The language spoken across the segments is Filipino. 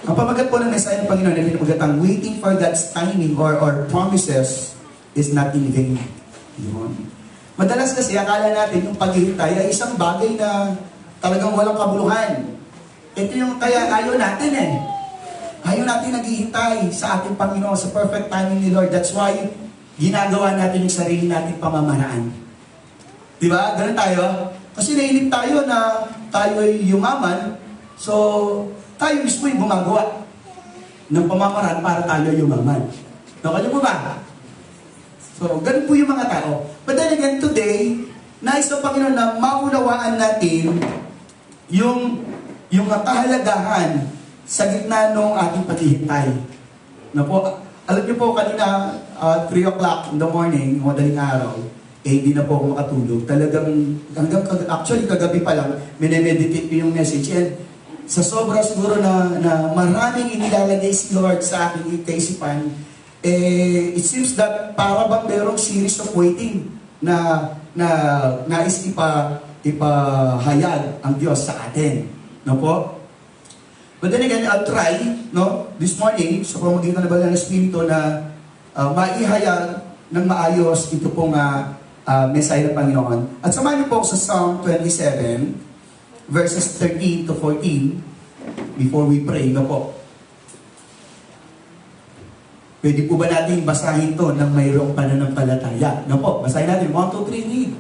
Ang pamagat po ng mensahe ng Panginoon ay pinapagatang waiting for God's timing or promises is not in vain. Yun. Madalas kasi akala natin yung paghihintay ay isang bagay na talagang walang kabuluhan. Ito yung kaya ayaw natin eh. Ayaw natin naghihintay sa ating Panginoon, sa perfect timing ni Lord. That's why ginagawa natin yung sarili nating pamamaraan. Diba? Ganun tayo. Kasi nainip tayo na tayo ay yumaman, so tayo mismo yung gumagawa ng pamamaraan para tayo yumaman. Nakalimutan mo ba? So, ganun po yung mga tao. But then again, today, nais ng Panginoon na maunawaan natin yung kahalagahan sa gitna ng ating paghihintay. Na po, alam niyo po, kanina, 3 o'clock in the morning, madaling araw, hindi na po ako makatulog. Talagang, actually, kagabi pa lang, minemeditate ko yung message. And sa sobra siguro na maraming inilalagay si Lord sa aking kaisipan, it seems that para bang merong series of waiting na nais ipahayag ang Diyos sa atin. No po? But then again, I'll try, no, this morning, sa pamamagitan ng Banal na Espiritu na maihayag ng maayos ito pong mensahe ng Panginoon. At samahan niyo po sa Psalm 27, verses 13 to 14, before we pray, no po. Pwede po ba natin basahin to ng mayroong pananampalataya? No po, basahin natin. 1, 2, 3, read.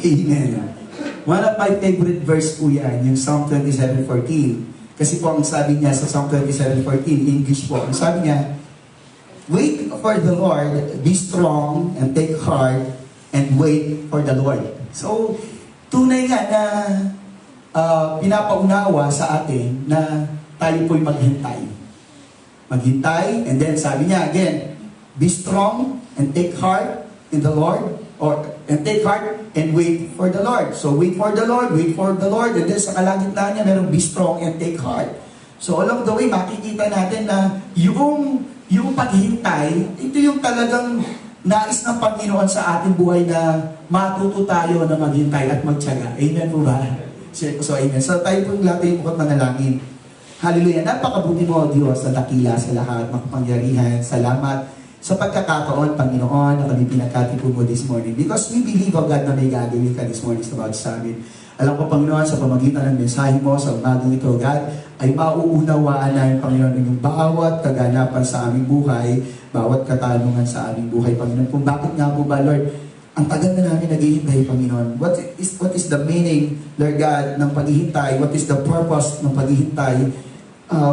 Amen. One of my favorite verse po yan, yung Psalm 27:14. Kasi po ang sabi niya sa Psalm 27:14, English po, ang sabi niya, wait for the Lord, be strong and take heart and wait for the Lord. So, tunay nga na pinapaunawa sa atin na tayo po'y maghintay. Maghintay, and then sabi niya again, be strong and take heart in the Lord, and take heart and wait for the Lord. So, wait for the Lord, and then sa kalagitnaan niya, meron be strong and take heart. So, along the way, makikita natin na yung paghintay, ito yung talagang nais ng Panginoon sa ating buhay na matuto tayo na maghintay at magtiyaga. Amen po ba? So, amen. So, tayo po lahat tayo bukod manalangin. Hallelujah. Napakabuti mo, Diyos, na dakila sa lahat, makapangyarihan. Salamat sa pagkakataon, Panginoon, na kami pinagkatipo mo this morning. Because we believe, O God, na may gagawin ka this morning sa bawat sa amin. Alam ko, Panginoon, sa pamagitan ng mensahe mo sa umagang ito, God, ay mauunawaan namin, Panginoon, yung bawat kaganapan sa aming buhay, bawat katanungan sa aming buhay, Panginoon. Kung bakit nga po ba, Lord, ang tagal na namin naghihintay, Panginoon. What is the meaning, Lord God, ng paghihintay? What is the purpose ng paghihintay?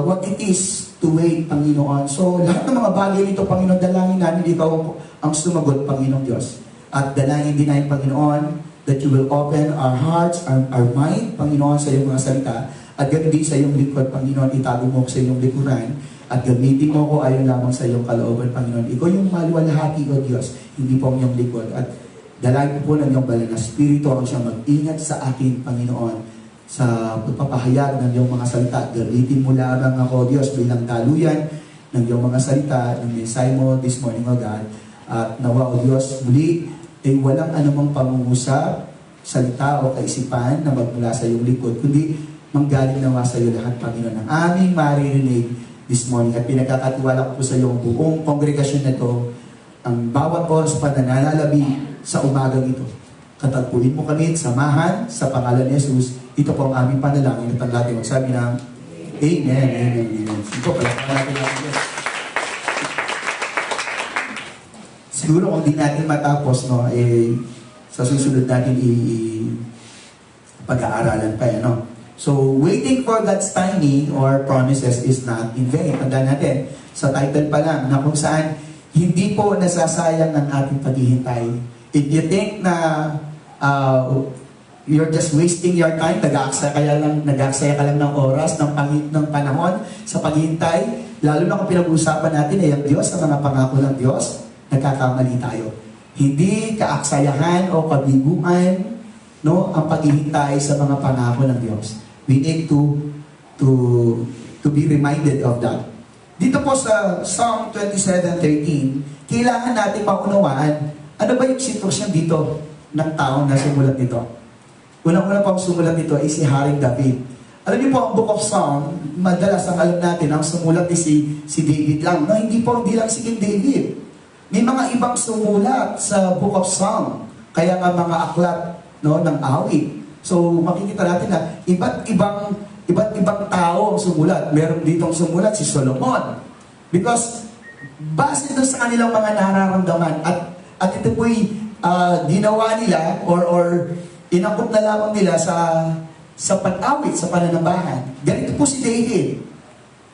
What it is to wait, Panginoon. So, lahat ng mga bagay nito, Panginoon, dalangin namin, ikaw ang sumagot, Panginoon Diyos. At dalangin din namin, Panginoon, that you will open our hearts, our mind, Panginoon, sa iyong mga salita. At ganoon din sa iyong likod, Panginoon, itago mo ko sa iyong likuran. At gamitin mo ko ayon lamang sa iyong kalooban, Panginoon. Ikaw yung maluwalhati, O Diyos, hindi po ang iyong likod. At dalangin po ng iyong banal na Espiritu ang siyang mag-ingat sa akin, Panginoon, sa pagpapahayag ng iyong mga salita. Gamitin mo lamang ako, Diyos, bilang daluyan ng iyong mga salita, ng mensahe mo this morning, O God. At nawa, O Diyos, muli, ay walang anumang pangungusap, salita o kaisipan na magmula sa iyong likod, kundi manggaling nawa sa iyo lahat, Panginoon, ng aming maririnig this morning. At pinagkakatiwala ko po sa iyong buong kongregasyon na ito, ang bawat oras pa na nalalabi sa umagang ito. Katagpuin mo kami, samahan, sa pangalan ni Jesus. Ito po ang aming panalangin at ang lahat ay magsabi ng Amen, Amen, Amen. Ito pala, natin natin. Siguro kung di natin matapos, no, sa susunod natin pag-aaralan pa, no? So, waiting for God's timing or promises is not in vain. Tandaan natin, sa title pa lang, na kung saan hindi po nasasayang ng ating paghihintay. If you think na you're just wasting your time, nag-aaksaya ka lang ng oras, ng panahon sa paghihintay, lalo na kung pinag-uusapan natin ay ang Diyos, ang mga pangako ng Diyos, nagkakamali tayo. Hindi kaaksayahan o kabiguan, no, ang paghihintay sa mga pangako ng Diyos. We need to to be reminded of that. Dito po sa Psalm 27:13, kailangan natin maunawaan ano ba yung sitwasyon dito ng taong na sumulat nito. Unang-una pang sumulat nito ay si Haring David. Alam niyo po, ang Book of Psalm, madalas ang alam natin, ang sumulat ay si David lang. No, hindi lang si King David. May mga ibang sumulat sa Book of Psalm. Kaya nga mga aklat, no, ng awit. So makikita natin na iba't ibang tao ang sumulat. Meron ditong sumulat si Solomon. Because base doon sa kanilang mga nararamdaman at ito po'y ginawa nila or inakop na lamang nila sa pag-awit, sa pananambahan. Ganito po si David.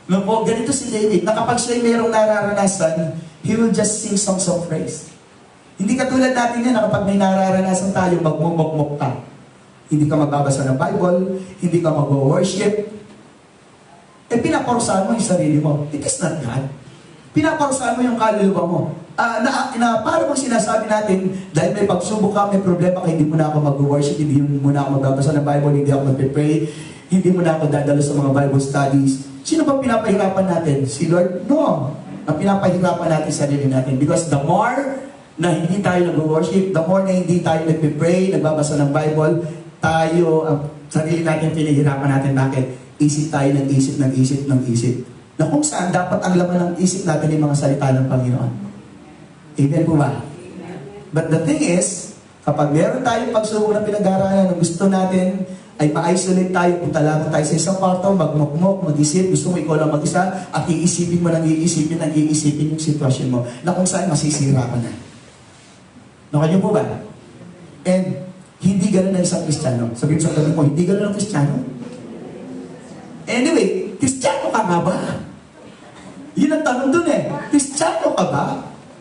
No po, ganito si David, na kapag siya'y mayroong nararanasan, he will just sing songs of praise. Hindi katulad natin yan na kapag may nararanasan tayo, magmumukmuk ka. Hindi ka magbabasa ng Bible, hindi ka mag-worship. Pinaparusahan mo yung sarili mo. It is not God. Pinaparusahan mo yung kaluluwa mo. Para bang sinasabi natin, dahil may pagsubok ka, may problema ka, hindi mo na ako mag-worship, hindi mo na ako magbabasa ng Bible, hindi ako mag-pray, hindi mo na ako dadalo sa mga Bible studies. Sino ba pinapahirapan natin? Si Lord? No. Ang pinapahirapan natin sa sarili natin. Because the more na hindi tayo nag-worship, the more na hindi tayo nag-pray, nagbabasa ng Bible, tayo, ang sarili natin, pinahirapan natin. Bakit? Isip tayo ng isip. Na kung saan dapat ang laman ng isip natin yung mga salita ng Panginoon. Amen po ba? But the thing is, kapag meron tayong pagsubok na pinag-aaralan, ang gusto natin ay ma-isolate tayo, punta lang tayo sa isang kwarto, magmukmok, mag-isip, gusto mo ikaw lang mag-isa, at iisipin mo yung sitwasyon mo, na kung saan masisira ka na. Nakanyo po ba? And, hindi ganun ang isang Kristiyano. Sabihin sa tabi mo, hindi ganun ang Kristiyano? Anyway, Kristiyano ka nga ba? Yun ang tanong dun eh. Kristiyano ka ba?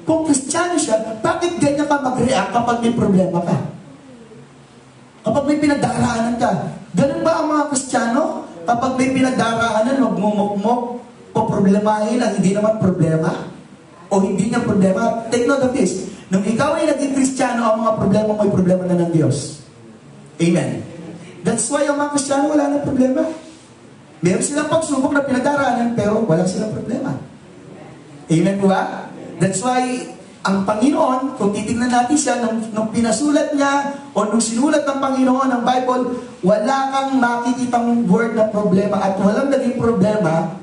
Kung Kristiyano siya, bakit ganyan ka mag-react kapag may problema ka? Kapag may pinagdaraanan ka. Ganun ba ang mga Kristiyano? Kapag may pinagdaraanan, magmumukmok, o problemahin ang hindi naman problema? O hindi niya problema? Take note of this. Nung ikaw ay naging Kristiyano, ang mga problema mo ay problema na ng Diyos. Amen. That's why ang mga Kristiyano wala nang problema. Meron silang pagsubok na pinag-aralan, pero wala silang problema. Amen po ba? That's why, ang Panginoon, kung titignan natin siya, nung pinasulat niya, o nung sinulat ng Panginoon ang Bible, wala kang makikitang word na problema, at walang naging problema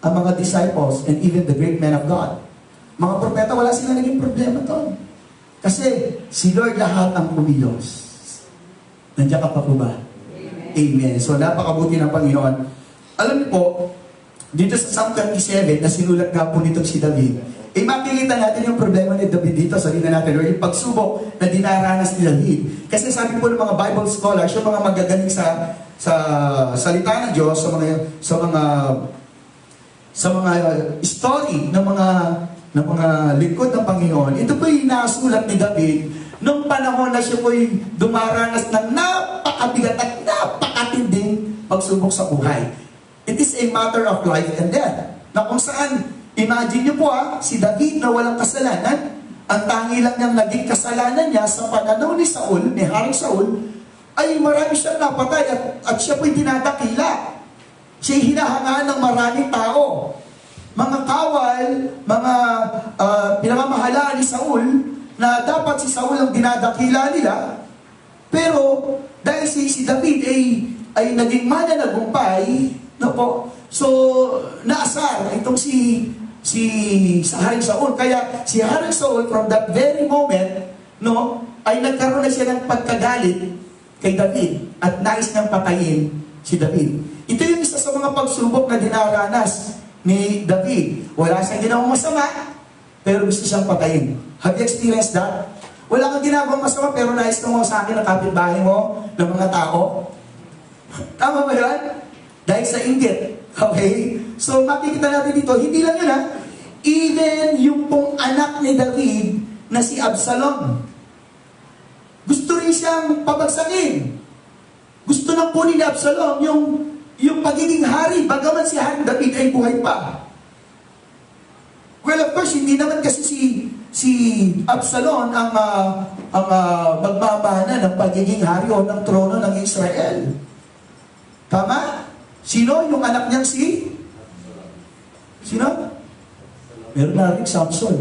ang mga disciples, and even the great men of God. Mga propeta, wala silang naging problema doon. Kasi, si Lord lahat ang kumilos. Nandiyan ka pa po ba? Amen. So, napakabuti ng Panginoon. Alam niyo po, dito sa Psalm 27, na sinulat nga po nitong si David, makikita natin yung problema ni David dito, sabihin na natin, or yung pagsubok na dinaranas ni David. Kasi sabi po ng mga Bible scholars, yung mga magagaling sa salita ng Diyos, sa mga story ng mga lingkod ng Panginoon, ito po yung nasulat ni David nung panahon na siya po'y dumaranas ng napakabigat at napakatinding pagsubok sa buhay. It is a matter of life and death. Na kung saan, imagine niyo po si David na walang kasalanan, ang tangi lang niyang naging kasalanan niya sa pananaw ni Saul, ni Haring Saul, ay marami siyang napatay at siya po'y dinadakila. Siya'y hinahangaan ng maraming tao. Mga kawal, mga pinamamahalaan ni Saul, na dapat si Saul ang dinadakila nila, pero dahil si David ay naging mananagumpay, no po, so naasar itong sa Haring Saul. Kaya si Haring Saul, from that very moment, no, ay nagkaroon na siya ng pagkagalit kay David at nais niyang patayin si David. Ito yung isa sa mga pagsubok na dinaranas ni David. Wala siyang ginawang masama, pero gusto siyang patayin. Have you experienced that? Wala kang ginawang masama, pero nais mo sa akin ang kapitbahay mo ng mga tao. Tama ba yan? Dahil sa inggit. Okay? So makikita natin dito, hindi lang yun even yung pong anak ni David na si Absalom. Gusto rin siyang pabagsakin. Gusto nang kunin ni Absalom yung pagiging hari, bagaman si Haring David ay buhay pa. Well, of course, hindi naman kasi si Absalom ang magmamana ng pagiging hari o ng trono ng Israel. Tama? Sino yung anak niyang si Sino? Meron na rin Samson.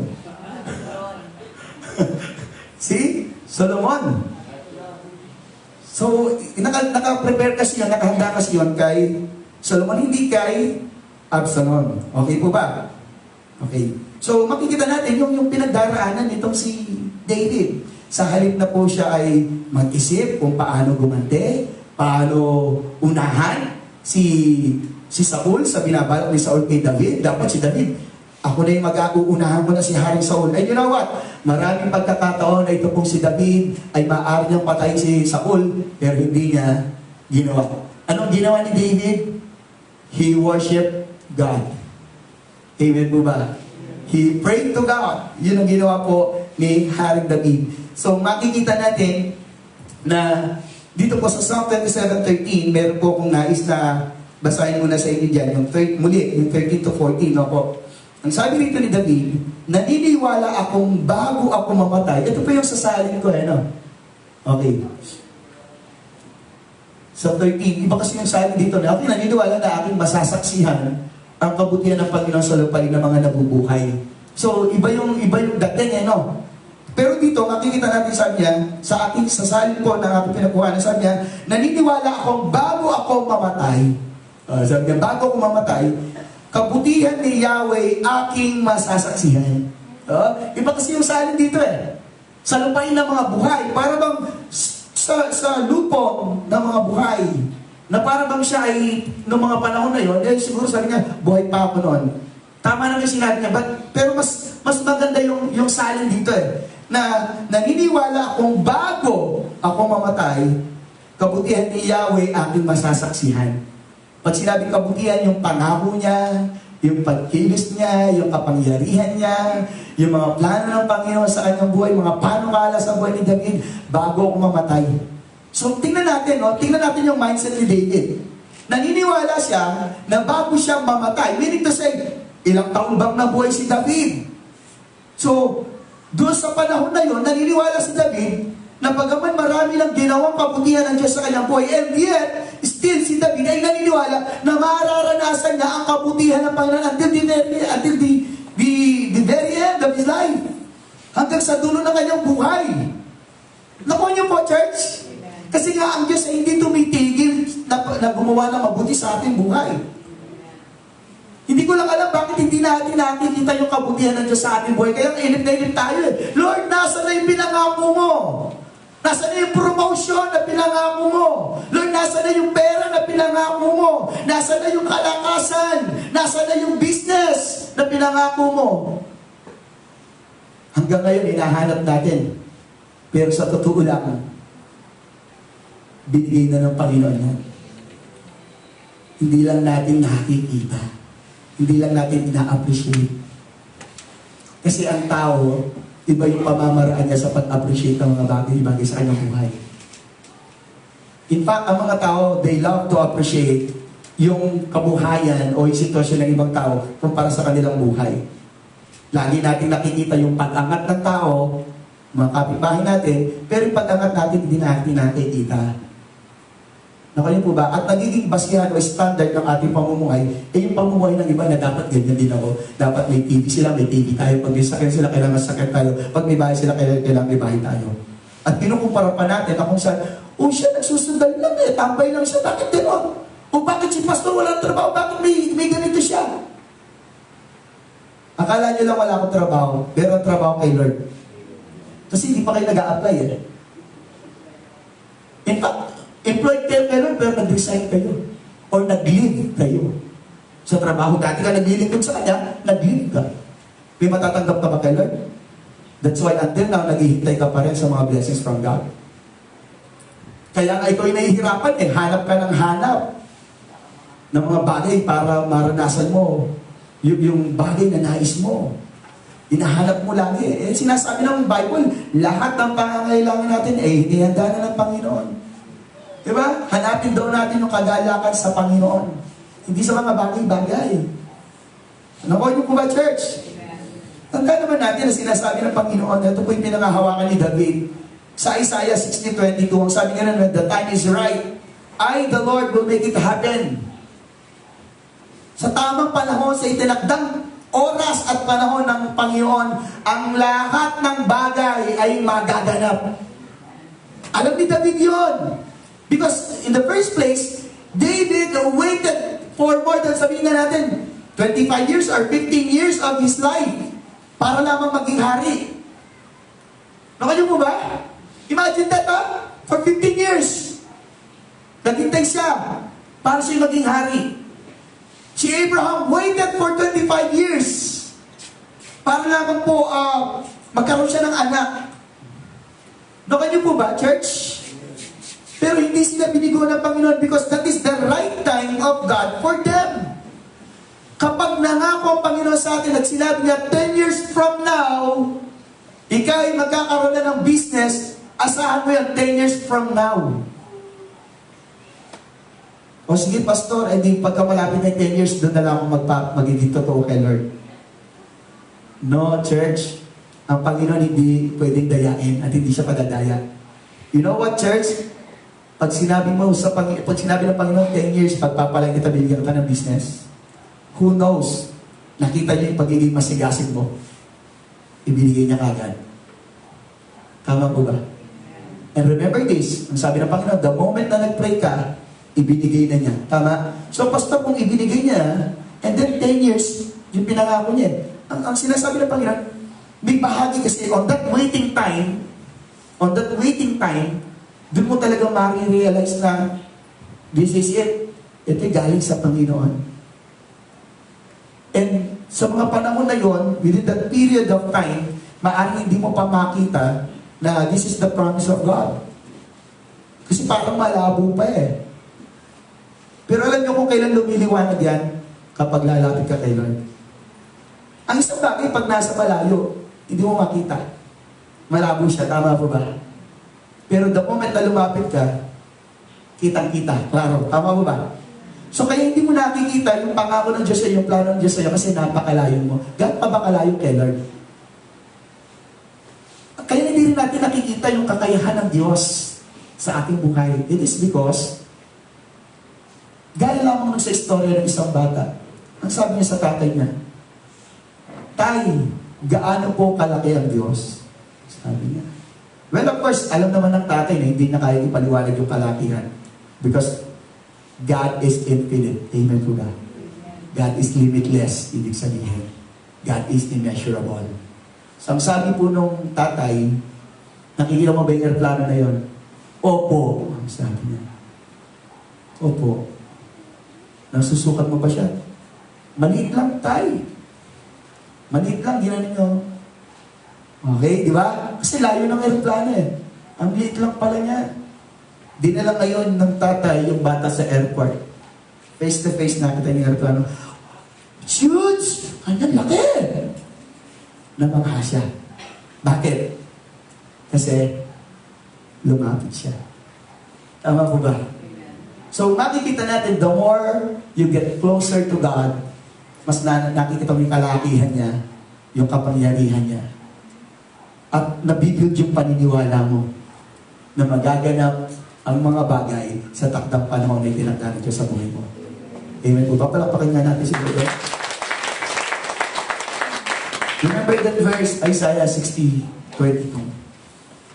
Si Solomon. So, naka-prepare kasi yun, nakahanda kasi yun kay Solomon, hindi kay Absalom. Okay po ba? Okay. So, makikita natin yung pinagdaraanan nitong si David. Sa halip na po siya ay mag-isip kung paano gumante, paano unahan si Saul sa binabalak ni Saul kay David. Dapat si David, ako na yung mag-uunahan mo na si Haring Saul. And you know what? Maraming pagkakataon na ito pong si David ay maaari niyang patayin si Saul, pero hindi niya ginawa. Anong ginawa ni David? He worshiped God. Amen po ba? He prayed to God. Yun ang ginawa po ni Haring David. So makikita natin na dito po sa Psalm 27:13, meron po akong nais na basahin muna sa inyo dyan, yung muli, yung 13 to 14, no po. Ang sabi rito ni David, naniniwala akong bago ako mamatay. Ito po yung sasalin ko, no? Okay. Sa 13, iba kasi yung salin dito na, okay, naniniwala na aking masasaksihan ang kabutihan ng Panginoon sa lupain ng mga nabubuhay. So, iba yung dating, no? Pero dito, makikita natin sabi niya, sa salin po na aking pinakuha, sabi niya, naniniwala akong bago ako mamatay. Sabi niya, bago ako mamatay, kabutihan ni Yahweh aking masasaksihan. Iba kasi yung salin dito sa lupain ng mga buhay. Para bang sa lupong ng mga buhay. Na para bang siya ay, noong mga panahon na yun, siguro sabi niya, buhay pa ako noon. Tama na yung sinabi niya. Pero mas maganda yung salin dito na naniniwala akong bago ako mamatay, kabutihan ni Yahweh aking masasaksihan. Pag sinabi kabutihan, yung pangako niya, yung pagkilos niya, yung kapangyarihan niya, yung mga plano ng Panginoon sa kanyang buhay, mga panukala sa buhay ni David, bago ako mamatay. So, tingnan natin yung mindset ni David. Naniniwala siya na bago siya mamatay, meaning to say, ilang taon bang nabuhay si David? So, doon sa panahon na yun, naniniwala si David na bagaman marami ng ginawang kabutihan ng Diyos sa kanyang buhay, and yet, still si David ay naniniwala na mararanasan niya ang kabutihan ng Panginoon until the very end of his life. Hanggang sa dulo ng kanyang buhay. Nakuha niyo po, church? Kasi nga ang Diyos ay hindi tumitigil na gumawa ng mabuti sa ating buhay. Hindi ko lang alam bakit hindi natin nakikita yung kabutihan ng Diyos sa ating buhay. Kaya inip na inip tayo Lord, nasa na yung pinangako mo? Nasa na yung promotion na pinangako mo? Lord, nasa na yung pera na pinangako mo? Nasa na yung kalakasan? Nasa na yung business na pinangako mo? Hanggang ngayon, hinahanap natin. Pero sa totoo lang, binigay na ng Panginoon yan. Hindi lang natin nakikita. Hindi lang natin ina-appreciate. Kasi ang tao, iba yung pamamaraan niya sa pag-appreciate ng mga bagay-bagay sa kanyang buhay. In fact, ang mga tao, they love to appreciate yung kabuhayan o yung sitwasyon ng ibang tao kumpara sa kanilang buhay. Lagi natin nakikita yung pag-angat ng tao, mga kapitbahay natin, pero yung pag-angat natin, hindi natin nakikita. Nakuha po ba? At nagiging basihan o standard ng ating pamumuhay, yung pamumuhay ng iba na dapat ganyan din ako. Dapat may TV sila, may TV tayo. Pag may sakyan sila, kailangan sakyan tayo. Pag may bahay sila, kailangan may bahay tayo. At kinukumpara pa natin kung saan, siya nagsusundan lang tambay lang siya. Bakit gano'n? O bakit si pastor walang trabaho? Bakit may ganito siya? Akala niyo lang wala akong trabaho, pero ang trabaho kay Lord. Kasi hindi pa kayo nag-a-apply In fact, employed kayo kay Lord, pero nag-resign kayo. Or nag-leave kayo. Sa trabaho, dati ka nag-lilingkod sa kanya, nag-leave ka. May matatanggap ka ba kay Lord? That's why until now, naghihintay ka pa rin sa mga blessings from God. Kaya nga ikaw ay nahihirapan, hanap ka ng hanap ng mga bagay para maranasan mo yung bagay na nais mo. Hinahanap mo lagi. Sinasabi ng Bible, lahat ng pangangailangan natin, hinihanda na ng Panginoon. Diba? Hanapin daw natin yung kagalakan sa Panginoon. Hindi sa mga bagay-bagay. Nakuha niyo po ba, church? Tanda naman natin na sinasabi ng Panginoon, ito po yung pinangahawakan ni David. Sa Isaiah 60:22, ang sabi nga na, the time is right. I, the Lord, will make it happen. Sa tamang panahon, sa itinakdang oras at panahon ng Panginoon, ang lahat ng bagay ay magaganap. Alam ni David yun. Because in the first place, David waited for more than, sabihin na natin, 25 years or 15 years of his life para lamang maging hari. Nakanyo mo ba? Imagine that, for 15 years. Naghintay siya para siya maging hari. Si Abraham waited for 25 years para lamang po magkaroon siya ng anak. Nakanyo po ba, church? Pero hindi sila binigo ng Panginoon because that is the right time of God for them. Kapag nangako ang Panginoon sa atin at sinabi niya, 10 years from now, ikaw ay magkakaroon na ng business, asahan mo yan 10 years from now. O sige, pastor, hindi pagka malapit na 10 years, doon na lang ako magiging totoo kay Lord. No, church. Ang Panginoon hindi pwedeng dayain at hindi siya padadaya. You know what, church? Pag sinabi ng Panginoon 10 years, pagpapalay kita, bibigyan ka ng business, who knows? Nakita niyo yung pagiging masigasig mo. Ibinigay niya kagad. Tama po ba? And remember this, ang sabi ng Panginoon, the moment na nag-pray ka, ibinigay na niya. Tama? So, pastor, kung ibinigay niya, and then 10 years, yung pinangako niya, ang sinasabi ng Panginoon, may bahagi kasi on that waiting time, doon mo talagang ma-realize na this is it. Ito'y galing sa Panginoon. And sa mga panahon na yon, within that period of time, maaaring hindi mo pa makita na this is the promise of God. Kasi parang malabo pa eh. Pero alam niyo kung kailan lumiliwanag yan? Kapag lalapit ka kay Lord. Ang isang bagay, pag nasa malayo, hindi mo makita. Malabo siya, tama po ba? Pero the moment na lumapit ka, kitang-kita, klaro. Tama mo ba? So kaya hindi mo nakikita yung pangako ng Diyos sa iyo, yung plano ng Diyos sa iyo, kasi napakalayo mo. Gano'n pa ba kalayo kay Lord? Kaya hindi rin natin nakikita yung kakayahan ng Diyos sa ating buhay. It is because, gaya lamang sa istorya ng isang bata. Ang sabi niya sa tatay niya, Tay, gaano po kalaki ang Diyos? Sabi niya. Well, of course, alam naman ng tatay na hindi na kaya ipaliwanag yung kalakihan. Because God is infinite. Amen po ba? God is limitless. Ibig sabihin, God is immeasurable. So, ang sabi po nung tatay, nakikita mo ba yung aeroplano na yun? Opo. Ang sabi niya. Opo. Nasusukat mo ba siya? Maliit lang, tay. Maliit lang, ginanin nyo. Okay, di ba? Kasi layo ng aeroplano eh. Ang liit lang pala niya. Dinala ngayon ng tatay yung bata sa airport. Face to face nakita niya yung aeroplano. It's huge! Kanyang laki! Namangha siya. Bakit? Kasi lumapit siya. Tama po ba? So makikita natin, the more you get closer to God, mas nakikita mo yung kalakihan niya, yung kapangyarihan niya. At nabibuild yung paniniwala mo na magaganap ang mga bagay sa takdang panahon na itinagda ng Diyos sa buhay mo. Amen po ba? Palakpakin nga natin si Lord. Remember that verse, Isaiah 60:22.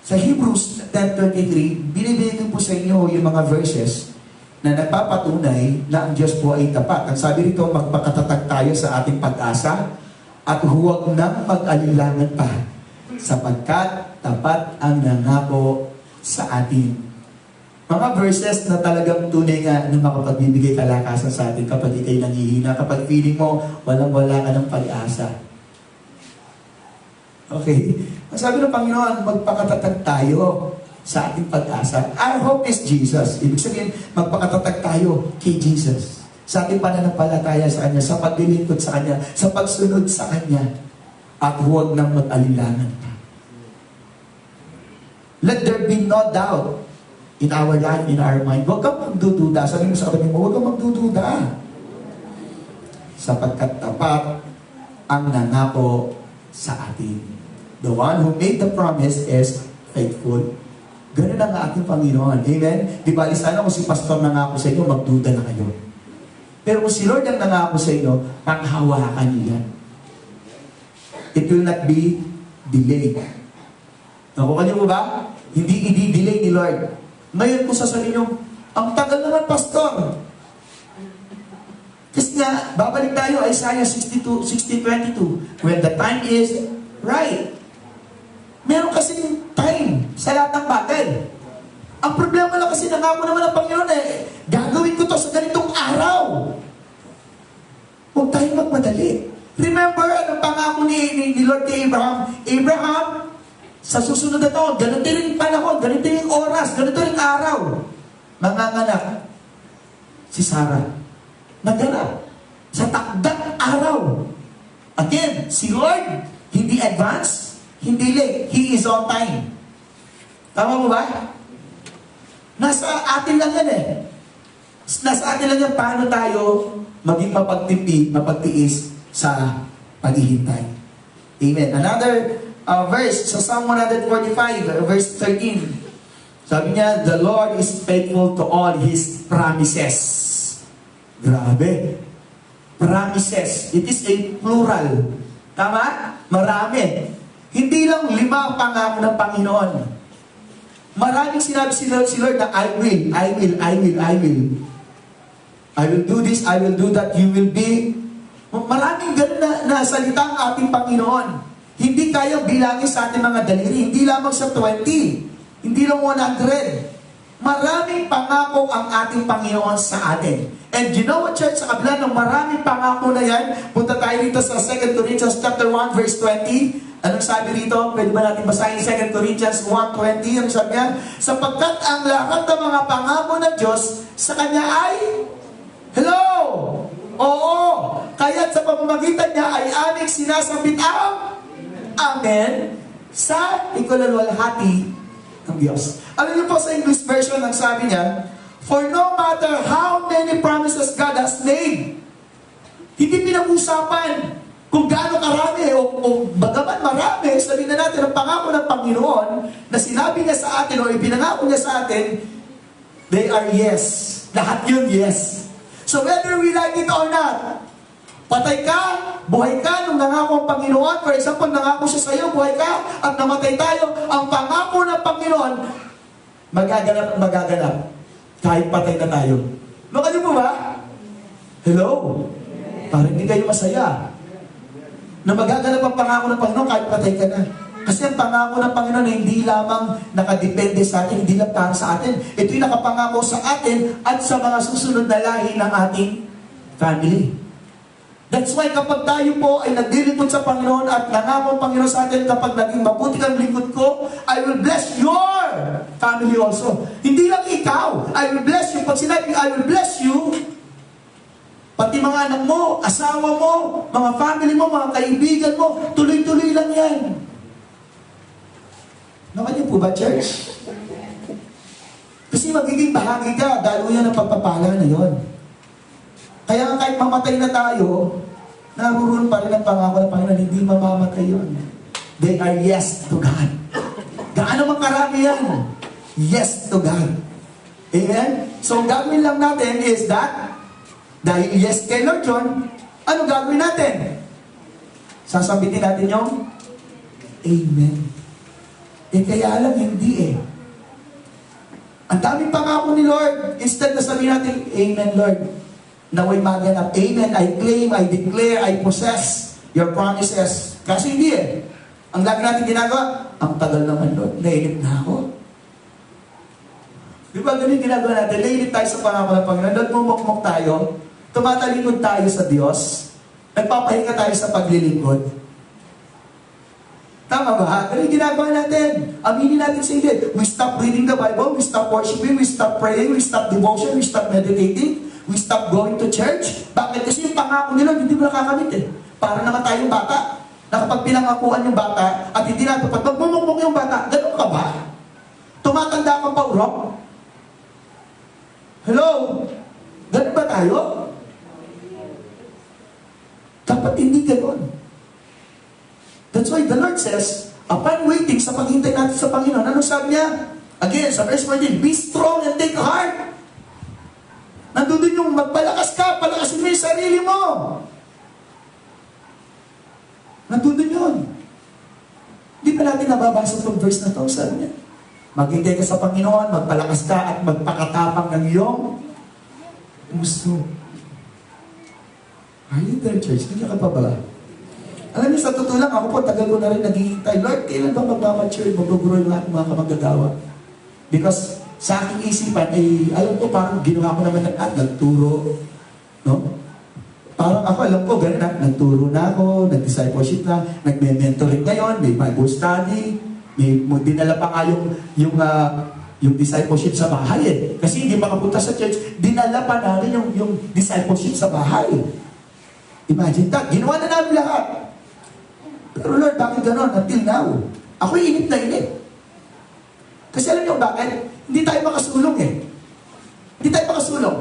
Sa Hebrews 10:23, binibigay ko po sa inyo yung mga verses na nagpapatunay na ang Diyos po ay tapat. Ang sabi rito, magpakatatag tayo sa ating pag-asa at huwag nang mag-alilangan pa sapagkat tapat ang nangako sa atin. Mga verses na talagang tunay nga na makapagbibigay kalakasan sa atin kapag ikay nanghihina, kapag feeling mo walang-wala ka ng pag-asa. Okay? Ang sabi ng Panginoon, magpakatatag tayo sa ating pag-asa. Our hope is Jesus. Ibig sabihin, magpakatatag tayo kay Jesus. Sa ating pananampalataya sa Kanya, sa paglilingkod sa Kanya, sa pagsunod sa Kanya, at huwag nang mag-alilangan. Let there be no doubt in our life, in our mind. Huwag kang magdududa. Sabi mo sa kapatid mo, huwag kang magdududa. Sapagkat tapat ang nangako sa atin. The one who made the promise is faithful. Ganun ang ating Panginoon. Amen? Di ba, sana kung si pastor nangako sa inyo, magduda na kayo. Pero kung si Lord ang nangako sa inyo, panghawakan niyo yan. It will not be delayed. Nakuha niyo mo ba? Hindi i-delay ni Lord. Ngayon kung sasabihin niyo, ang tagal naman, Pastor. Kasi nga, babalik tayo, Isaiah 16:22. When the time is right. Meron kasi time sa lahat ng bagay. Ang problema lang kasi nangako naman ng Panginoon gagawin ko to sa ganitong araw. Huwag tayong magmadali. Remember, anong pangako ni Lord kay Abraham? Abraham, sa susunod na taon, ganito rin panahon, ganito rin oras, ganito rin araw. Manganganak si Sarah. Naganap sa takdang araw. Again, si Lord, hindi advance, hindi late. He is on time. Tama mo ba? Nasa atin lang yan Nasa atin lang yan paano tayo maging mapagtiis sa paghihintay. Amen. Another verse sa Psalm 145, verse 13. Sabi niya, the Lord is faithful to all His promises. Grabe. Promises. It is a plural. Tama? Marami. Hindi lang 5 pangako ng Panginoon. Maraming sinabi si Lord na I will. I will do this, I will do that, you will be. Maraming ganun na salita ang ating Panginoon. Hindi kayang bilangin sa ating mga daliri. Hindi lamang sa 20. Hindi lang 100. Maraming pangako ang ating Panginoon sa atin. And you know what, church? Sa kabila ng maraming pangako na yan, punta tayo dito sa 2 Corinthians chapter 1, verse 20. Anong sabi dito? Pwede ba natin basahin 2 Corinthians 1:20? Anong sabi niya? Sapagkat ang lahat ng mga pangako ng Diyos sa Kanya ay hello! Oo! Kaya't sa pamamagitan niya ay aming sinasambit ang amen sa ikaluluwalhati ng Diyos. Alam niyo po sa English version, ang sabi niya, for no matter how many promises God has made, hindi pinag-usapan kung gaano karami o bagaman marami, sabihin na natin ang pangako ng Panginoon na sinabi niya sa atin o ipinangako niya sa atin, they are yes. Lahat yun yes. So whether we like it or not, patay ka, buhay ka nung nangako ang Panginoon. For example, nangako siya sa iyo, buhay ka, at namatay tayo. Ang pangako ng Panginoon, magaganap at magaganap. Kahit patay na tayo. Makaliw mo ba? Hello? Parang hindi kayo masaya. Na magaganap ang pangako ng Panginoon kahit patay ka na. Kasi ang pangako ng Panginoon ay hindi lamang nakadepende sa atin, hindi lang para sa atin. Ito'y nakapangako sa atin at sa mga susunod na lahi ng ating family. That's why kapag tayo po ay naglilingkod sa Panginoon at nangako ang Panginoon sa atin, kapag naging mabuti kang lingkod ko, I will bless your family also. Hindi lang ikaw, I will bless you. Pag sinabi, I will bless you, pati mga anak mo, asawa mo, mga family mo, mga kaibigan mo, tuloy-tuloy lang yan. Naman niyo po ba, church? Kasi magiging bahagi ka, dahil yan ang pagpapala na yon. Kaya kahit mamatay na tayo, naruroon pa rin ang pangako ng Panginoon, hindi mamamatay yun. They are yes to God. Gaano mang karami yan? Yes to God. Amen? So, gagawin lang natin is that, dahil yes kay Lord John, ano gagawin natin? Sasabitin natin yung Amen. Kaya lang hindi Ang daming pangako ni Lord, instead na sabihin natin, Amen Lord, naway maganap. Amen, I claim, I declare, I possess your promises. Kasi hindi Ang lagi natin ginagawa, ang tagal naman Lord, nainip na ako. Di ba ganun ginagawa natin? Nainip tayo sa pangako ng Panginoon, nagmumukmuk tayo, tumatalikod tayo sa Diyos, nagpapahinga tayo sa paglilingkod. Tama ba? Ganun ginagawa natin. Aminin natin sa hindi. We stop reading the Bible, we stop worshiping, we stop praying, we stop devotion, we stop meditating, we stop going to church. Bakit? Kasi yung pangako nila, hindi mo nakakamit Para naman tayong bata. Na kapag pinangakuan yung bata, at hindi natupad, magmumukmuk yung bata, ganun ka ba? Tumatanda ka pa, urok? Hello? Ganun ba tayo? Dapat hindi ganun. That's why the Lord says, upon waiting sa paghintay natin sa Panginoon, ano sabi niya? Again, sa verse 14, be strong and take heart. Nandun yung magpalakas ka, palakasin Ayusin mo yung sarili mo. Nandun yun. Hindi pa natin nababasa itong verse na ito. Sabi niya, maghintay ka sa Panginoon, magpalakas ka at magpakatapang ng iyong puso. Are you there, church? Hindi ka pa ba? Alam niyo, sa totoo lang, ako po, tagal ko na rin naghihintay. Lord, kailan ba magmamature, mag-grow yung lahat ng mga kamagagawa? Because sa aking isipan, alam ko, parang ginawa ko naman nagturo. No? Parang ako, alam ko, ganun na, nagturo na ako, nag-discipleship na, nagme-mentoring ngayon, may Bible study, may dinala pa nga yung discipleship sa bahay eh. Kasi hindi makapunta sa church, dinala pa namin yung discipleship sa bahay. Imagine that, ginawa na namin lahat. Pero Lord, bakit gano'n? Until now, ako inip na inip. Kasi alam niyo bakit? Hindi tayo makasulong eh. Hindi tayo makasulong.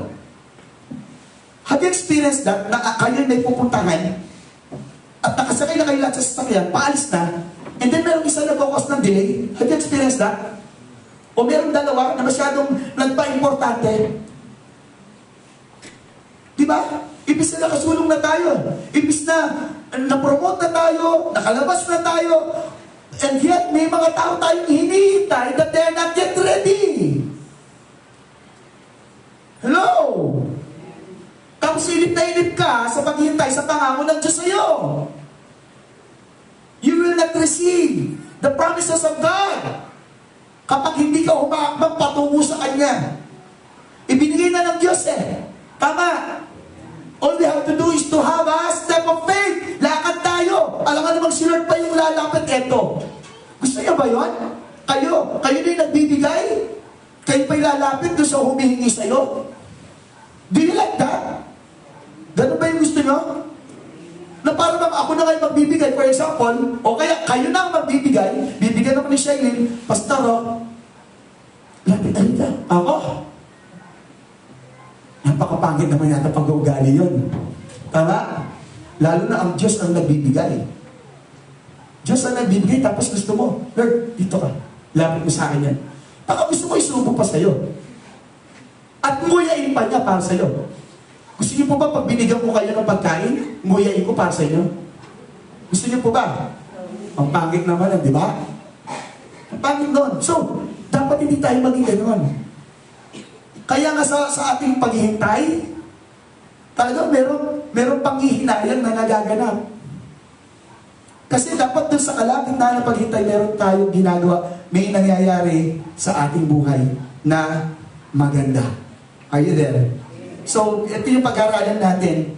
Have you experienced that, na kayo may pupuntahan at nakasakay na kayo lahat sa sasakyan, paalis na, and then merong isa na focus ng delay? Have you experienced that? O merong dalawa na masyadong nagpa-importante? Diba? Ibis na nakasulong na tayo. Ibis na na-promote na tayo, nakalabas na tayo, and yet may mga tao tayong hinihintay that they're not yet ready. Hello? Tapos inip na inip ka sa paghihintay sa pangako ng Diyos sa'yo. You will not receive the promises of God kapag hindi ka umaakbang patungo sa Kanya. Ibinigay na ng Diyos eh. Tama. All we have to do is to have a step of faith. Lakad tayo. Alam nga namang si Lord pa yung lalapit eto. Gusto niya ba yun? Kayo na yung nagbibigay? Kayo pa yung lalapit doon sa humihingi sa'yo? Do you like that? Ganun ba yung gusto nyo? Na parang ako na kayo magbibigay, for example, o kaya kayo na ang magbibigay, bibigyan naman ni Shailene, Pastor, lapit ka. Ako? Napakapangit naman yata pag-uugali yun. Tama? Lalo na ang Diyos ang nagbibigay. Diyos ang nagbibigay, tapos gusto mo, Lord, dito ka. Lapit mo sa akin yan. Baka gusto mo isubo pa sa'yo. At nguyain pa niya para sa'yo. Gusto niyo po ba pag binigyan ko kayo ng pagkain, nguyain ko para sa inyo? Gusto niyo po ba? Ang pangit naman, di ba? Ang pangit doon. So, dapat hindi tayo maging ganoon. Kaya nga sa ating paghihintay, talagang meron panghihinayang na nagaganap. Kasi dapat doon sa kalagitnaan ng paghihintay, meron tayong ginagawa, may nangyayari sa ating buhay na maganda. Are you there? So, ito yung pag-aaralan natin.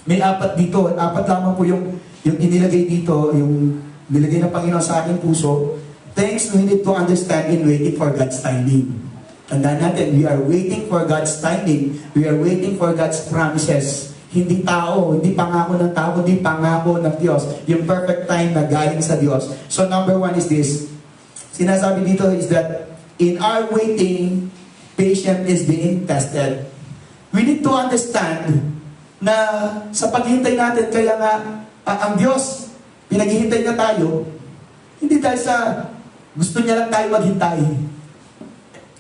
May 4 dito. 4 lamang po yung inilagay dito, yung nilagay ng Panginoon sa aking puso. Things we need to understand in waiting for God's timing. Tandaan natin, we are waiting for God's timing. We are waiting for God's promises. Hindi tao, hindi pangako ng tao, hindi pangako ng Diyos. Yung perfect time na galing sa Diyos. So, number 1 is this. Sinasabi dito is that in our waiting, patience is being tested. We need to understand na sa paghihintay natin, kaya nga ang Diyos, pinaghihintay na tayo, hindi dahil sa gusto niya lang tayo maghintay.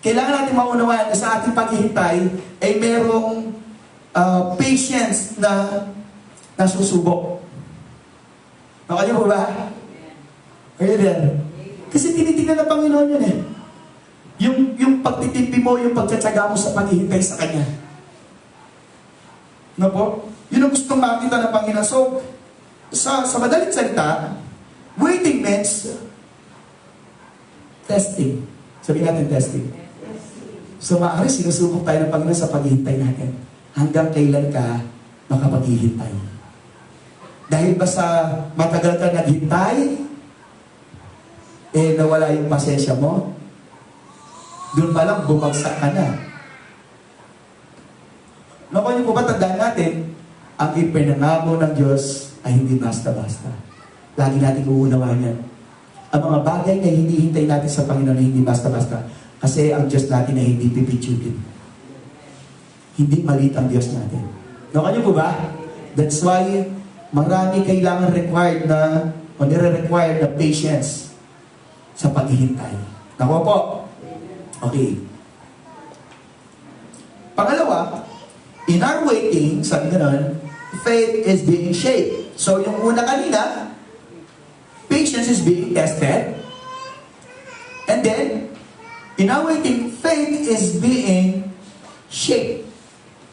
Kailangan natin maunawaan na sa ating paghihintay ay merong patience na nasusubok. Okay po ba? Are you there? Kasi tinitingnan ng Panginoon yun eh. Yung pagtitimpi mo, yung pagtsatsaga mo sa paghihintay sa Kanya. No po? Yun ang gustong makita ng Panginoon. So, sa madaling salita, waiting means testing. Sabihin natin testing. So, maaari sinusubok tayo ng Panginoon sa paghihintay natin. Hanggang kailan ka makapaghihintay? Dahil ba sa matagal ka naghintay, nawala yung pasensya mo? Doon pa lang, bumagsak ka na. Naku niyo po ba, tandaan natin, ang ipinangako ng Diyos ay hindi basta-basta. Lagi natin uunawahan yan. Ang mga bagay na hinihintay natin sa Panginoon ay hindi basta-basta. Kasi ang Diyos natin ay hindi pipitsugin. Hindi malit ang Diyos natin. Naku niyo po ba? That's why marami kailangan required na, o nire-required na patience sa paghihintay. Naku po? Okay. Pangalawa, in our waiting, sabi ganon, faith is being shaped. So yung una kanina, patience is being tested. And then, in our waiting, faith is being shaped.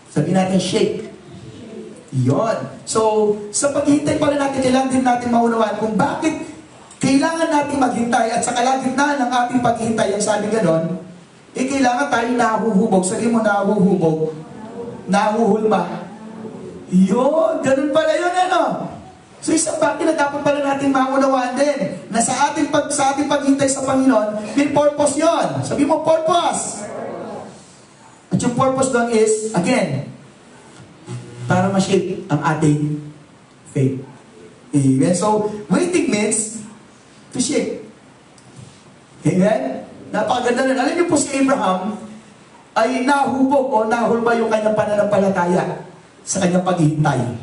Sabi natin, shape. Yon. So, sa paghihintay pala natin, kailangan din natin maunawaan kung bakit kailangan natin maghintay at sa kalagitnaan ng ating paghihintay, ang sabi ganon, kailangan tayo nahuhubog. Sabi mo, nahuhubog. Nahuhulma. Yun, ganun pala yun, ano? So, isang bagay na dapat pala natin maunawaan din, na sa ating paghintay sa Panginoon, may purpose yon. Sabi mo, purpose. At yung purpose doon is, again, para ma-shape ang ating faith. Amen? So, waiting means to shape. Amen? Napakaganda nun. Alam niyo po si Abraham ay nahubog o nahulma yung kanyang pananampalataya sa kanyang paghihintay,